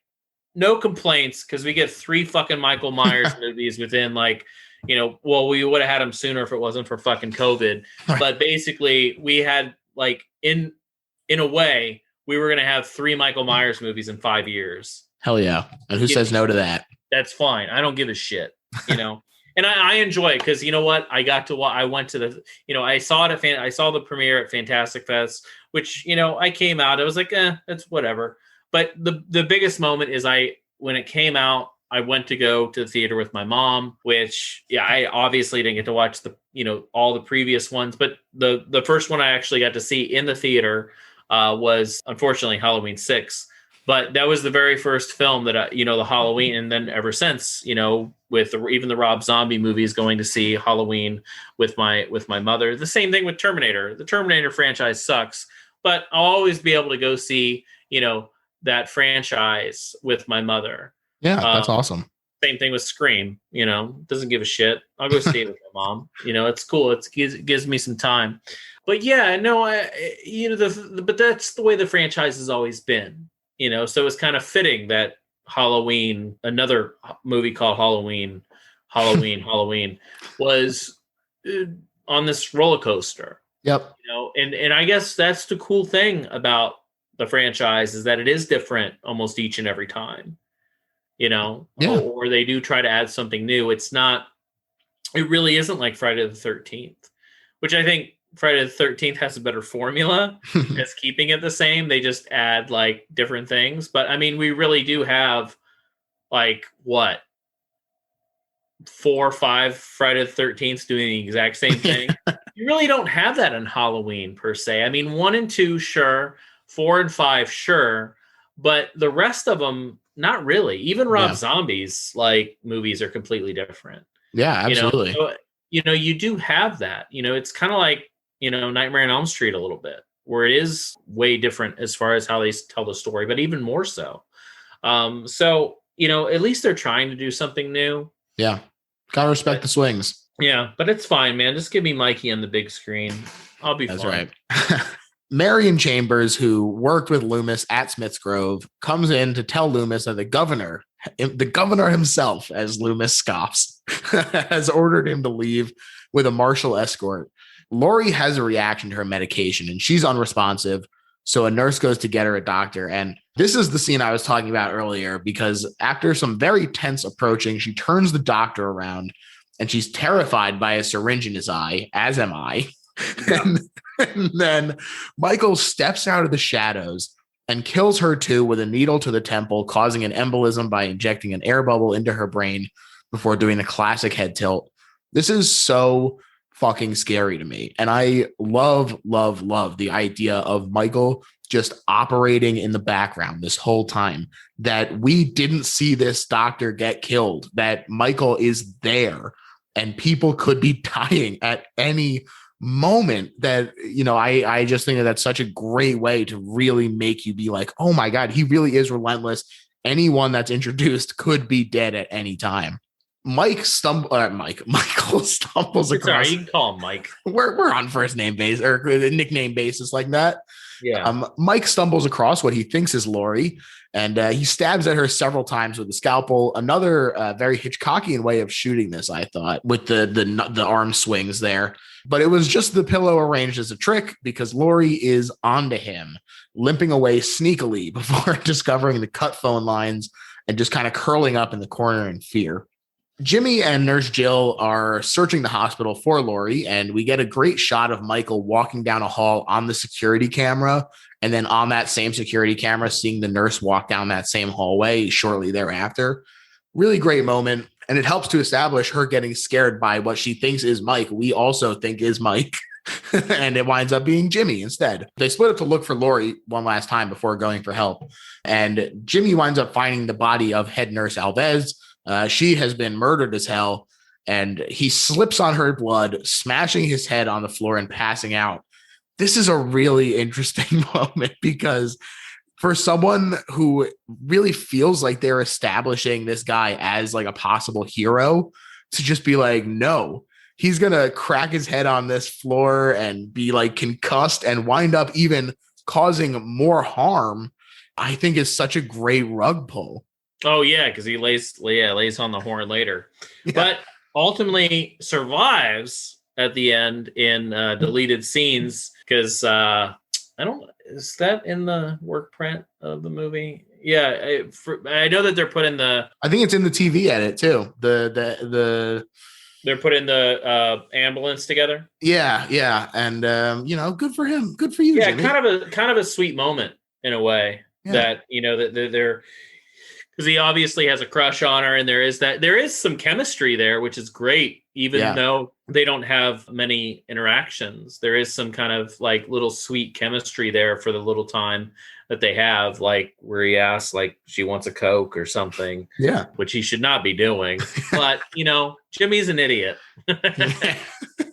no complaints, because we get 3 fucking Michael Myers movies within, like, you know, well, we would have had them sooner if it wasn't for fucking COVID. Right. But basically, we had, like, in a way, we were going to have 3 Michael Myers movies in 5 years. Hell yeah. And who says no to that? That's fine. I don't give a shit, you know. And I enjoy it because, you know what? I went to the, you know, I saw the premiere at Fantastic Fest, which, you know, I came out, I was like, that's whatever. But the biggest moment is when it came out, I went to go to the theater with my mom, which, yeah, I obviously didn't get to watch all the previous ones, but the first one I actually got to see in the theater was unfortunately Halloween 6. But that was the very first film that, the Halloween. And then ever since, with even the Rob Zombie movies, going to see Halloween with my mother. The same thing with Terminator. The Terminator franchise sucks, but I'll always be able to go see, that franchise with my mother. Yeah, that's awesome. Same thing with Scream, doesn't give a shit. I'll go see it with my mom. It's cool. It gives me some time. But yeah, no, but that's the way the franchise has always been. So it's kind of fitting that Halloween, another movie called Halloween, was on this roller coaster. Yep. And I guess that's the cool thing about the franchise, is that it is different almost each and every time. Or they do try to add something new. It really isn't like Friday the 13th, which I think Friday the 13th has a better formula as keeping it the same. They just add like different things. But I mean, we really do have 4 or 5 Friday the 13th doing the exact same thing. You really don't have that in Halloween per se. I mean, 1 and 2, sure. 4 and 5, sure. But the rest of them, not really. Even Rob Zombie's movies are completely different. Yeah, absolutely. So, you do have that. It's kind of like, Nightmare on Elm Street a little bit, where it is way different as far as how they tell the story, but even more so. So, at least they're trying to do something new. Yeah. Gotta respect the swings. Yeah, but it's fine, man. Just give me Mikey on the big screen. I'll be fine. That's right. Marion Chambers, who worked with Loomis at Smith's Grove, comes in to tell Loomis that the governor himself, as Loomis scoffs, has ordered him to leave with a martial escort. Laurie has a reaction to her medication and she's unresponsive. So a nurse goes to get her a doctor. And this is the scene I was talking about earlier, because after some very tense approaching, she turns the doctor around and she's terrified by a syringe in his eye, as am I. Yeah. And then Michael steps out of the shadows and kills her too with a needle to the temple, causing an embolism by injecting an air bubble into her brain before doing a classic head tilt. This is so fucking scary to me. And I love the idea of Michael just operating in the background this whole time, that we didn't see this doctor get killed, that Michael is there and people could be dying at any moment. That, you know, I just think that that's such a great way to really make you be like, oh my God, he really is relentless. Anyone that's introduced could be dead at any time. Michael stumbles across. Sorry, you can call him Mike. We're on first name basis or nickname basis like that. Yeah. Mike stumbles across what he thinks is Lori, and he stabs at her several times with a scalpel. Another very Hitchcockian way of shooting this, I thought, with the arm swings there. But it was just the pillow arranged as a trick, because Lori is onto him, limping away sneakily before discovering the cut phone lines and just kind of curling up in the corner in fear. Jimmy and Nurse Jill are searching the hospital for Lori, and we get a great shot of Michael walking down a hall on the security camera, and then on that same security camera, seeing the nurse walk down that same hallway shortly thereafter. Really great moment, and it helps to establish her getting scared by what she thinks is Mike. We also think is Mike, and it winds up being Jimmy instead. They split up to look for Lori one last time before going for help, and Jimmy winds up finding the body of head nurse Alves. She has been murdered as hell, and he slips on her blood, smashing his head on the floor and passing out. This is a really interesting moment, because for someone who really feels like they're establishing this guy as like a possible hero, to just be like, no, he's going to crack his head on this floor and be like concussed and wind up even causing more harm, I think is such a great rug pull. Oh yeah, because he lays on the horn later, but ultimately survives at the end in deleted scenes. Because is that in the work print of the movie? Yeah, I know that they're putting the. I think it's in the TV edit too. They're putting the ambulance together. Yeah, and good for him. Good for you. Yeah, Jimmy. kind of a sweet moment in a way, that that they're. Because he obviously has a crush on her, and there is some chemistry there, which is great, even though they don't have many interactions. There is some kind of like little sweet chemistry there for the little time that they have, like where he asks like she wants a Coke or something, which he should not be doing. But Jimmy's an idiot.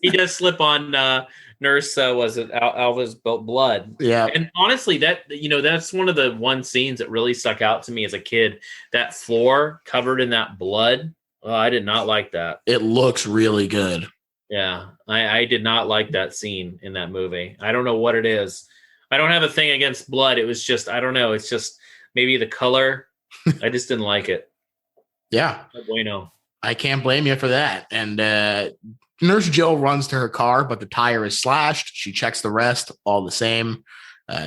He does slip on Nurse was it Alva's blood. Yeah. And honestly, that's one of the scenes that really stuck out to me as a kid. That floor covered in that blood. Oh, I did not like that. It looks really good. Yeah. I did not like that scene in that movie. I don't know what it is. I don't have a thing against blood. It was just, I don't know. It's just maybe the color. I just didn't like it. Yeah. Bueno. I can't blame you for that. And Nurse Jill runs to her car, but the tire is slashed. She checks the rest, all the same.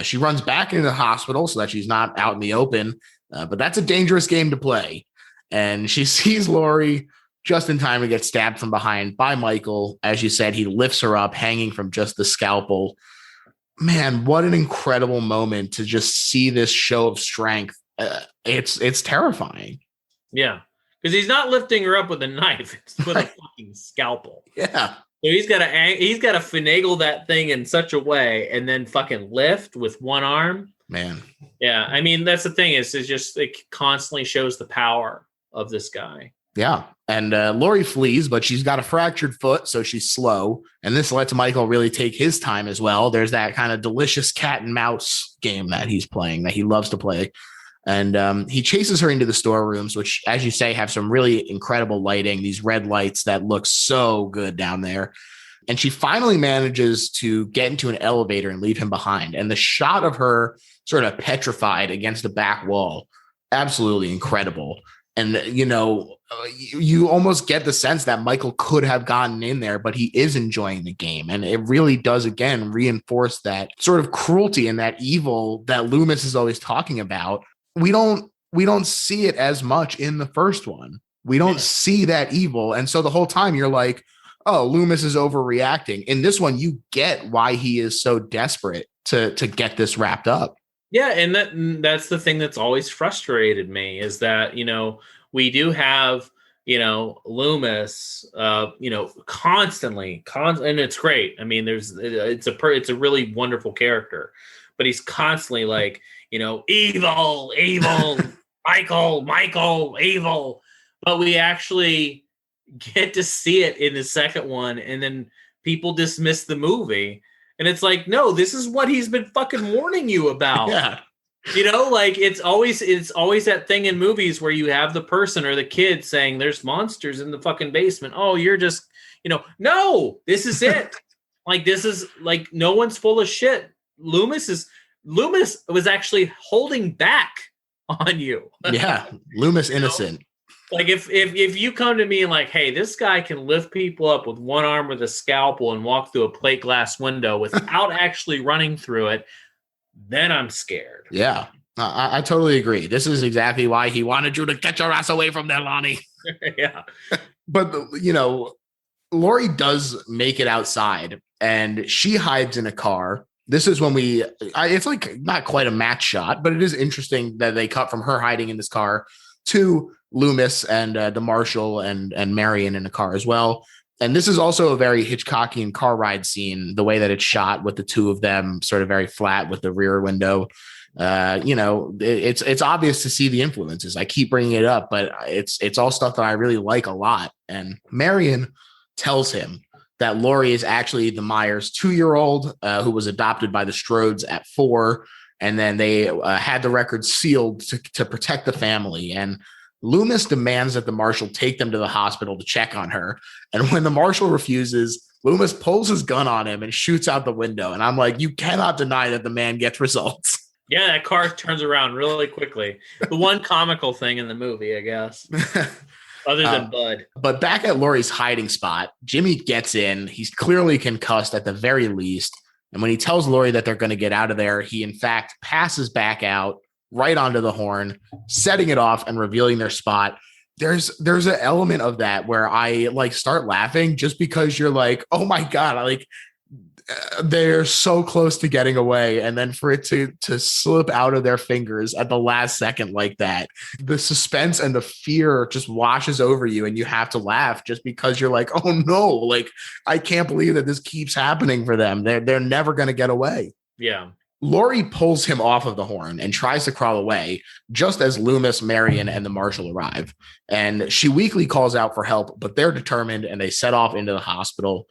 She runs back into the hospital so that she's not out in the open. But that's a dangerous game to play. And she sees Lori just in time to get stabbed from behind by Michael. As you said, he lifts her up, hanging from just the scalpel. Man, what an incredible moment to just see this show of strength. It's terrifying. Yeah. Because he's not lifting her up with a knife; it's with a fucking scalpel. Yeah. So he's got to finagle that thing in such a way, and then fucking lift with one arm. Man. Yeah, I mean that's the thing is just it constantly shows the power of this guy. Yeah, and Lori flees, but she's got a fractured foot, so she's slow, and this lets Michael really take his time as well. There's that kind of delicious cat and mouse game that he's playing that he loves to play. And he chases her into the storerooms, which, as you say, have some really incredible lighting, these red lights that look so good down there. And she finally manages to get into an elevator and leave him behind. And the shot of her sort of petrified against the back wall, absolutely incredible. And, you almost get the sense that Michael could have gotten in there, but he is enjoying the game. And it really does, again, reinforce that sort of cruelty and that evil that Loomis is always talking about. We don't see it as much in the first one. We don't see that evil. And so the whole time you're like, oh, Loomis is overreacting. In this one, you get why he is so desperate to get this wrapped up. Yeah, and that's the thing that's always frustrated me is that, we do have, Loomis, constantly, and it's great. I mean, it's a really wonderful character, but he's constantly like, evil, Michael, evil. But we actually get to see it in the second one, and then people dismiss the movie. And it's like, no, this is what he's been fucking warning you about. Yeah. It's always that thing in movies where you have the person or the kid saying there's monsters in the fucking basement. Oh, you're just, no, this is it. This is like, no one's full of shit. Loomis was actually holding back on you. Yeah. Loomis innocent. Like if you come to me and like, hey, this guy can lift people up with one arm with a scalpel and walk through a plate glass window without actually running through it, then I'm scared. Yeah, I totally agree. This is exactly why he wanted you to get your ass away from there, Lonnie. Yeah. But, Lori does make it outside and she hides in a car. This is when it's like not quite a match shot, but it is interesting that they cut from her hiding in this car to Loomis and the Marshal and Marion in the car as well. And this is also a very Hitchcockian car ride scene, the way that it's shot with the two of them sort of very flat with the rear window. It's obvious to see the influences. I keep bringing it up, but it's all stuff that I really like a lot. And Marion tells him that Lori is actually the Myers 2-year-old who was adopted by the Strodes at 4. And then they had the records sealed to protect the family. And Loomis demands that the Marshal take them to the hospital to check on her. And when the Marshal refuses, Loomis pulls his gun on him and shoots out the window. And I'm like, you cannot deny that the man gets results. Yeah, that car turns around really quickly. The one comical thing in the movie, I guess. Other than Bud. But back at Lori's hiding spot, Jimmy gets in. He's clearly concussed at the very least. And when he tells Lori that they're going to get out of there, he in fact passes back out right onto the horn, setting it off and revealing their spot. There's an element of that where I start laughing just because you're like, oh my God, they're so close to getting away. And then for it to slip out of their fingers at the last second like that, the suspense and the fear just washes over you and you have to laugh just because you're like, oh no, I can't believe that this keeps happening for them. They're never going to get away. Yeah. Lori pulls him off of the horn and tries to crawl away just as Loomis, Marion, and the Marshal arrive. And she weakly calls out for help, but they're determined and they set off into the hospital.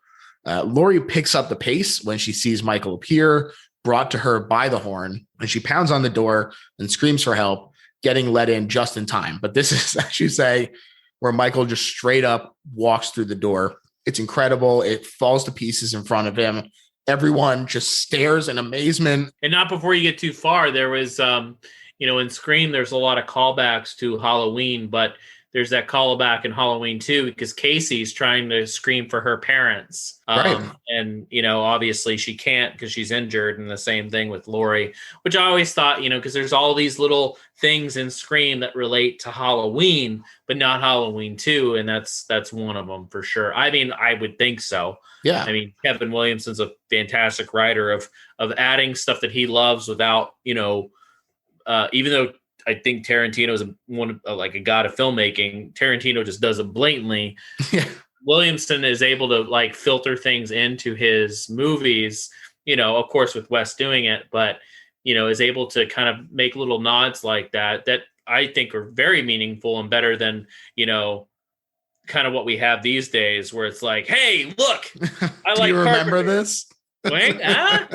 Lori picks up the pace when she sees Michael appear, brought to her by the horn, and she pounds on the door and screams for help, getting let in just in time. But this is, as you say, where Michael just straight up walks through the door. It's incredible. It falls to pieces in front of him. Everyone just stares in amazement. And not before you get too far. There was, in Scream, there's a lot of callbacks to Halloween, but there's that callback in Halloween 2 because Casey's trying to scream for her parents. Right. And, obviously she can't because she's injured, and the same thing with Lori, which I always thought, because there's all these little things in Scream that relate to Halloween, but not Halloween 2. And that's one of them for sure. I mean, I would think so. Yeah. I mean, Kevin Williamson's a fantastic writer of adding stuff that he loves without, even though I think Tarantino is a god of filmmaking, Tarantino just does it blatantly. Yeah. Williamson is able to filter things into his movies, of course with Wes doing it, but, is able to kind of make little nods like that I think are very meaningful and better than, kind of what we have these days where it's like, hey, look, I Do like you remember Carpenter. this? Wait, yeah,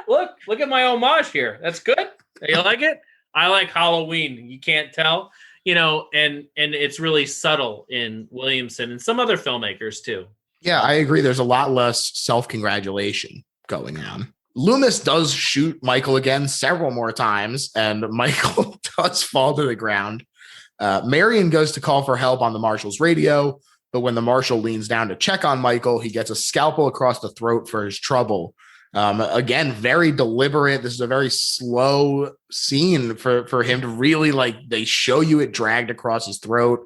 look at my homage here. That's good. You like it? I like Halloween. You can't tell, and it's really subtle in Williamson and some other filmmakers too. Yeah, I agree. There's a lot less self-congratulation going on. Loomis does shoot Michael again several more times, and Michael does fall to the ground. Marion goes to call for help on the marshal's radio, but when the marshal leans down to check on Michael, he gets a scalpel across the throat for his trouble. Again, very deliberate. This is a very slow scene for him to really they show you it dragged across his throat.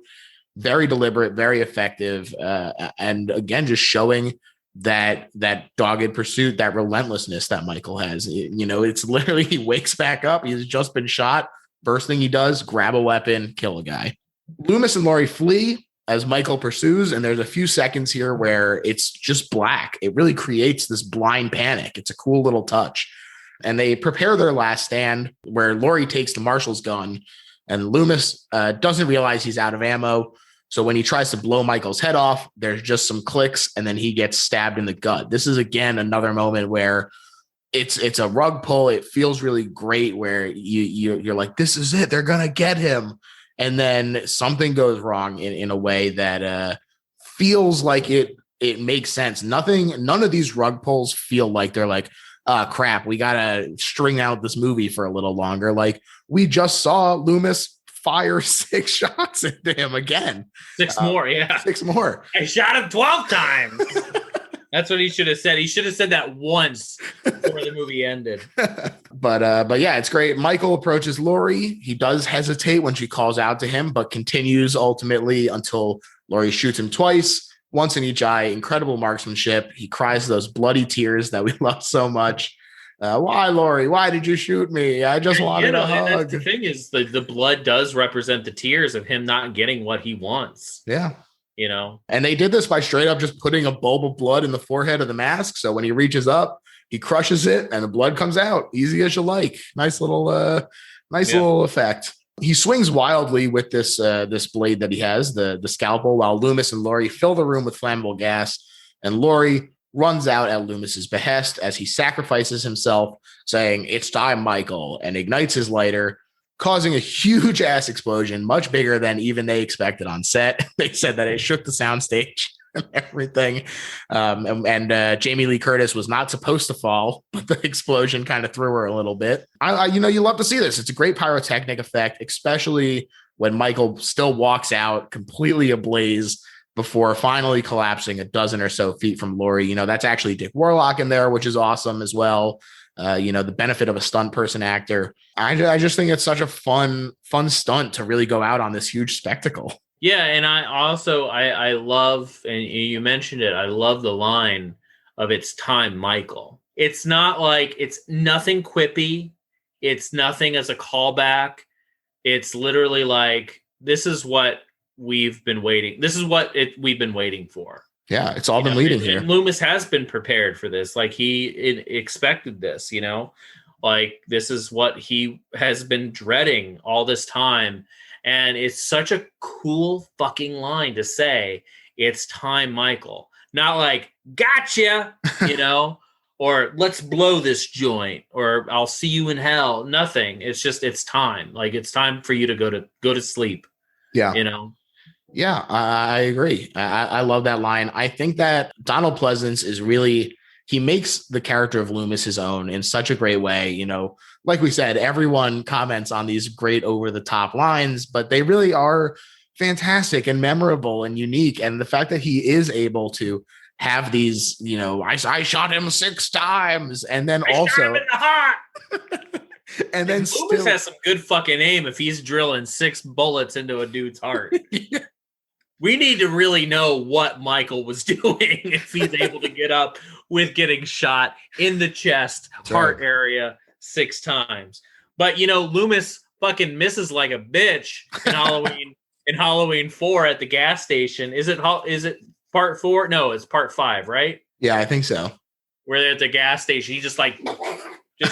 Very deliberate, very effective. And again, just showing that dogged pursuit, that relentlessness that Michael has. It's literally, he wakes back up. He's just been shot. First thing he does, grab a weapon, kill a guy. Loomis and Laurie flee as Michael pursues, and there's a few seconds here where it's just black. It really creates this blind panic. It's a cool little touch. And they prepare their last stand, where Laurie takes the marshal's gun, and Loomis doesn't realize he's out of ammo. So when he tries to blow Michael's head off, there's just some clicks, and then he gets stabbed in the gut. This is, again, another moment where it's a rug pull. It feels really great, where you're like, this is it. They're going to get him. And then something goes wrong in a way that feels like it makes sense. None of these rug pulls feel like they're like, crap, we got to string out this movie for a little longer. Like, we just saw Loomis fire 6 shots into him again. 6 more, yeah. 6 more. I shot him 12 times. That's what he should have said. He should have said that once before the movie ended. But yeah, it's great. Michael approaches Laurie. He does hesitate when she calls out to him, but continues ultimately until Laurie shoots him twice, once in each eye. Incredible marksmanship. He cries those bloody tears that we love so much. Why, Laurie? Why did you shoot me? I just wanted a hug. That's the thing is the blood does represent the tears of him not getting what he wants. Yeah. And they did this by straight up just putting a bulb of blood in the forehead of the mask. So when he reaches up, he crushes it and the blood comes out. Easy as you like. Nice little effect. He swings wildly with this blade that he has, the scalpel, while Loomis and Laurie fill the room with flammable gas. And Laurie runs out at Loomis's behest as he sacrifices himself, saying, "It's time, Michael," and ignites his lighter, causing a huge ass explosion, much bigger than even they expected on set. They said that it shook the soundstage and everything. And Jamie Lee Curtis was not supposed to fall, but the explosion kind of threw her a little bit. You love to see this. It's a great pyrotechnic effect, especially when Michael still walks out completely ablaze before finally collapsing a dozen or so feet from Laurie. That's actually Dick Warlock in there, which is awesome as well. The benefit of a stunt person actor. I just think it's such a fun stunt to really go out on this huge spectacle. Yeah, and I love, and you mentioned it, I love the line of "It's time, Michael." It's not like, it's nothing quippy. It's nothing as a callback. It's literally like, this is what we've been waiting. This is what we've been waiting for. Yeah, it's all been leading here. And Loomis has been prepared for this. Like, he expected this, like, this is what he has been dreading all this time. And it's such a cool fucking line to say, "It's time, Michael." Not like, "Gotcha," or "Let's blow this joint," or "I'll see you in hell." Nothing. It's just, it's time. Like, it's time for you to go to sleep. Yeah. Yeah, I agree. I love that line. I think that Donald Pleasance is really, he makes the character of Loomis his own in such a great way. Like we said, everyone comments on these great over the top lines, but they really are fantastic and memorable and unique. And the fact that he is able to have these, I shot him 6 times, and then I also shot him in the heart. And then Loomis has some good fucking aim if he's drilling 6 bullets into a dude's heart. Yeah. We need to really know what Michael was doing if he's able to get up with getting shot in the chest, heart area 6 times. But Loomis fucking misses like a bitch in Halloween 4 at the gas station. Is it part 4? No, it's part 5, right? Yeah, I think so. Where they're at the gas station, he just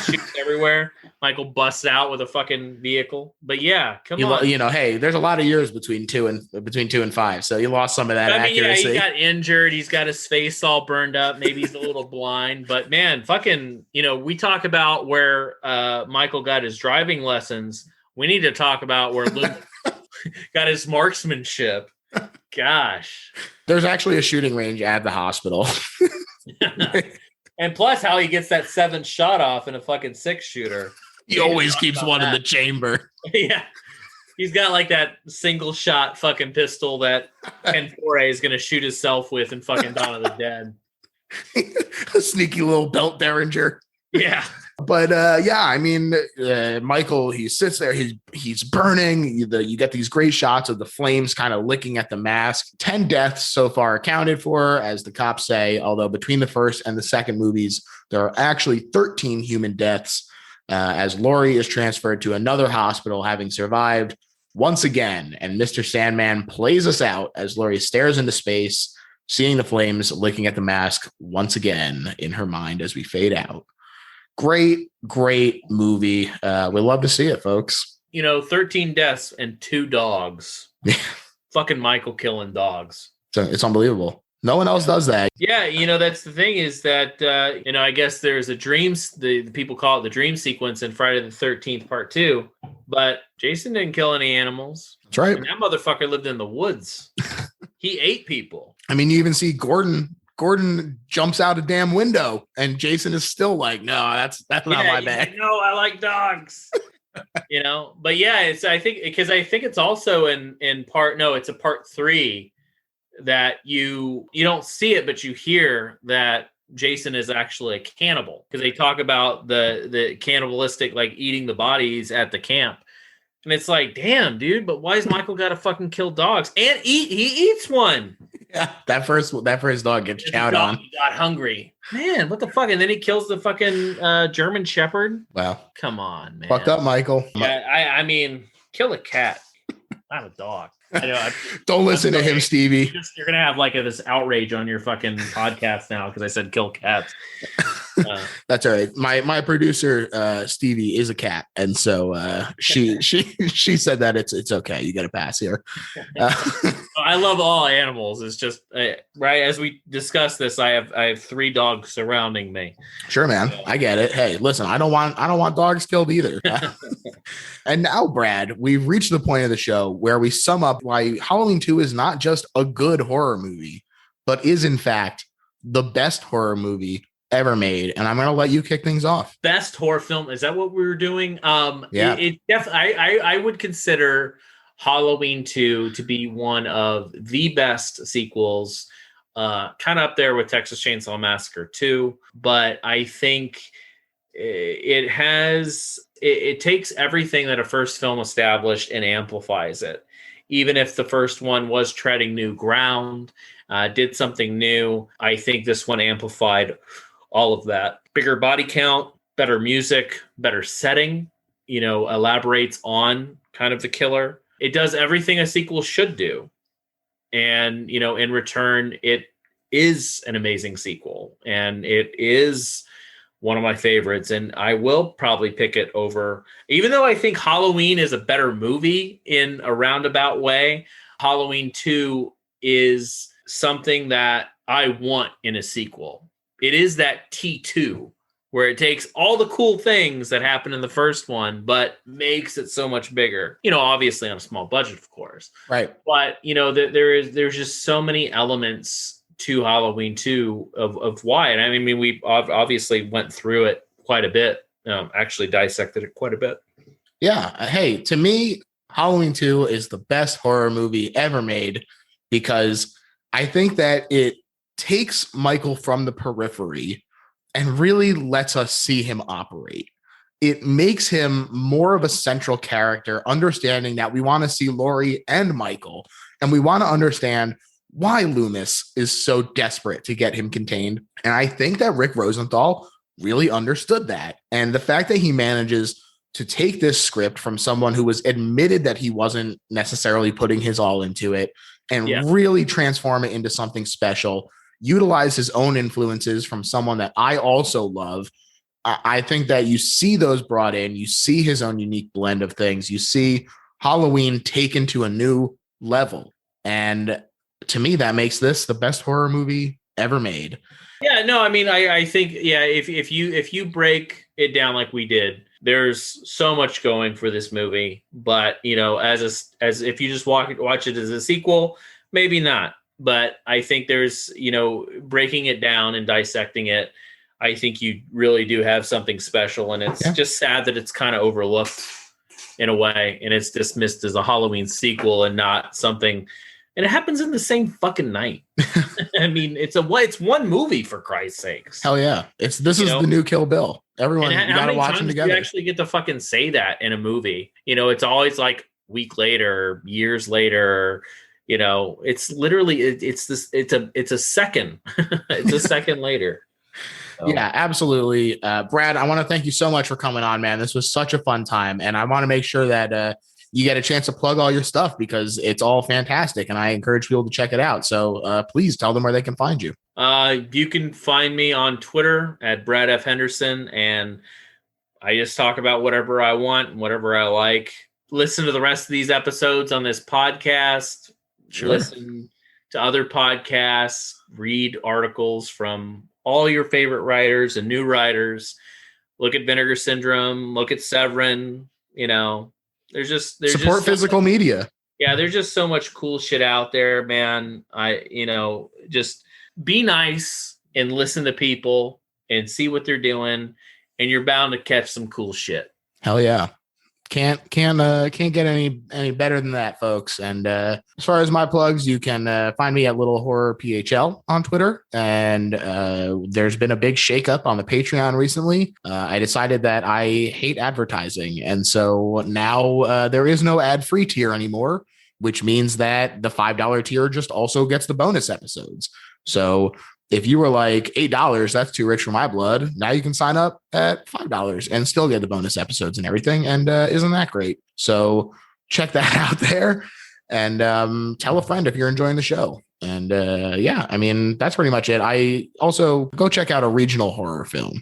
shoots everywhere. Michael busts out with a fucking vehicle. But yeah, come on. Hey, there's a lot of years between 2 and 5, so he lost some of that accuracy. Yeah, he got injured. He's got his face all burned up. Maybe he's a little blind. But man, fucking, we talk about where Michael got his driving lessons. We need to talk about where Luke got his marksmanship. Gosh. There's actually a shooting range at the hospital. And plus how he gets that 7th shot off in a fucking 6-shooter. He always keeps one in the chamber. Yeah. He's got like that single shot fucking pistol that Ken Foray is going to shoot himself with in fucking Dawn of the Dead. A sneaky little belt derringer. Yeah. But yeah, I mean, Michael, he sits there, he's burning. You get these great shots of the flames kind of licking at the mask. 10 deaths so far accounted for, as the cops say, although between the first and the second movies, there are actually 13 human deaths, as Laurie is transferred to another hospital, having survived once again. And Mr. Sandman plays us out as Laurie stares into space, seeing the flames licking at the mask once again in her mind as we fade out. Great movie. We love to see it, folks. 13 deaths and 2 dogs. Fucking Michael killing dogs. So it's unbelievable. No one else does that. Yeah, that's the thing is that, I guess there's a dreams, the people call it the dream sequence in Friday the 13th part 2, but Jason didn't kill any animals. That's right. And that motherfucker lived in the woods. He ate people. I mean, you even see Gordon jumps out a damn window and Jason is still like, no, that's not my bag. No, I like dogs. But yeah, it's I think it's also in part, no, it's a part 3 that you don't see it, but you hear that Jason is actually a cannibal, because they talk about the cannibalistic, like eating the bodies at the camp. And it's like, damn, dude, but why's Michael got to fucking kill dogs and eat? He eats one. Yeah, that first dog gets chowed on. He got hungry, man. What the fuck? And then he kills the fucking German Shepherd. Wow, come on, man. Fucked up, Michael. Yeah, I mean, kill a cat, not a dog. I know. Don't listen to him, Stevie. You're gonna have like this outrage on your fucking podcast now because I said kill cats. That's all right. My producer Stevie is a cat, and so she said that it's okay. You got to pass here. I love all animals. It's just right as we discuss this. I have 3 dogs surrounding me. Sure, man. I get it. Hey, listen, I don't want dogs killed either. And now, Brad, we've reached the point of the show where we sum up why Halloween 2 is not just a good horror movie, but is in fact the best horror movie ever made. And I'm going to let you kick things off. Best horror film. Is that what we were doing? Yeah. I would consider Halloween 2 to be one of the best sequels, kind of up there with Texas Chainsaw Massacre 2. But I think it takes everything that a first film established and amplifies it. Even if the first one was treading new ground, did something new, I think this one amplified all of that. Bigger body count, better music, better setting, elaborates on kind of the killer. It does everything a sequel should do. And, in return, it is an amazing sequel. And it is one of my favorites. And I will probably pick it over, even though I think Halloween is a better movie in a roundabout way, Halloween 2 is something that I want in a sequel. It is that T2 where it takes all the cool things that happened in the first one, but makes it so much bigger, obviously on a small budget, of course. Right. But, there's just so many elements to Halloween 2 of why. And I mean, we obviously went through it quite a bit, actually dissected it quite a bit. Yeah. Hey, to me, Halloween 2 is the best horror movie ever made because I think that it takes Michael from the periphery and really lets us see him operate. It makes him more of a central character, understanding that we want to see Laurie and Michael, and we want to understand why Loomis is so desperate to get him contained. And I think that Rick Rosenthal really understood that. And the fact that he manages to take this script from someone who was admitted that he wasn't necessarily putting his all into it and really transform it into something special, utilize his own influences from someone that I also love. I think that you see those brought in, you see his own unique blend of things. You see Halloween taken to a new level. And to me, that makes this the best horror movie ever made. Yeah, no, I mean, I think, if you break it down like we did, there's so much going for this movie, but as if you just watch it as a sequel, maybe not. But I think there's, breaking it down and dissecting it, I think you really do have something special. And it's just sad that it's kind of overlooked in a way, and it's dismissed as a Halloween sequel and not something. And it happens in the same fucking night. I mean, it's one movie, for Christ's sakes. Hell yeah. This is the new Kill Bill. Everyone, you gotta watch them together. You actually get to fucking say that in a movie. It's always like week later, years later. It's literally it's a second. It's a second later. So. Yeah, absolutely. Brad, I want to thank you so much for coming on, man. This was such a fun time, and I want to make sure that you get a chance to plug all your stuff because it's all fantastic, and I encourage people to check it out. So please tell them where they can find you. You can find me on Twitter at Brad F. Henderson, and I just talk about whatever I want, whatever I like. Listen to the rest of these episodes on this podcast. Sure. Listen to other podcasts. Read articles from all your favorite writers and new writers. Look at Vinegar Syndrome. Look at Severin. There's support physical media. Yeah, there's just so much cool shit out there, man. Just be nice and listen to people and see what they're doing, and you're bound to catch some cool shit. Hell yeah. Can't get any better than that, folks. And as far as my plugs, you can find me at Little Horror PHL on Twitter. And there's been a big shakeup on the Patreon recently. I decided that I hate advertising, and so now there is no ad-free tier anymore, which means that the $5 tier just also gets the bonus episodes. So if you were like $8, that's too rich for my blood. Now you can sign up at $5 and still get the bonus episodes and everything. And isn't that great? So check that out there, and tell a friend if you're enjoying the show. And yeah, I mean, that's pretty much it. I also go check out a regional horror film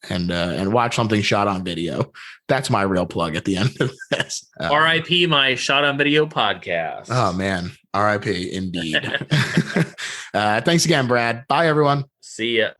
and watch something shot on video. That's my real plug at the end of this. RIP my shot on video podcast. Oh man. RIP indeed. Thanks again, Brad. Bye everyone. See ya.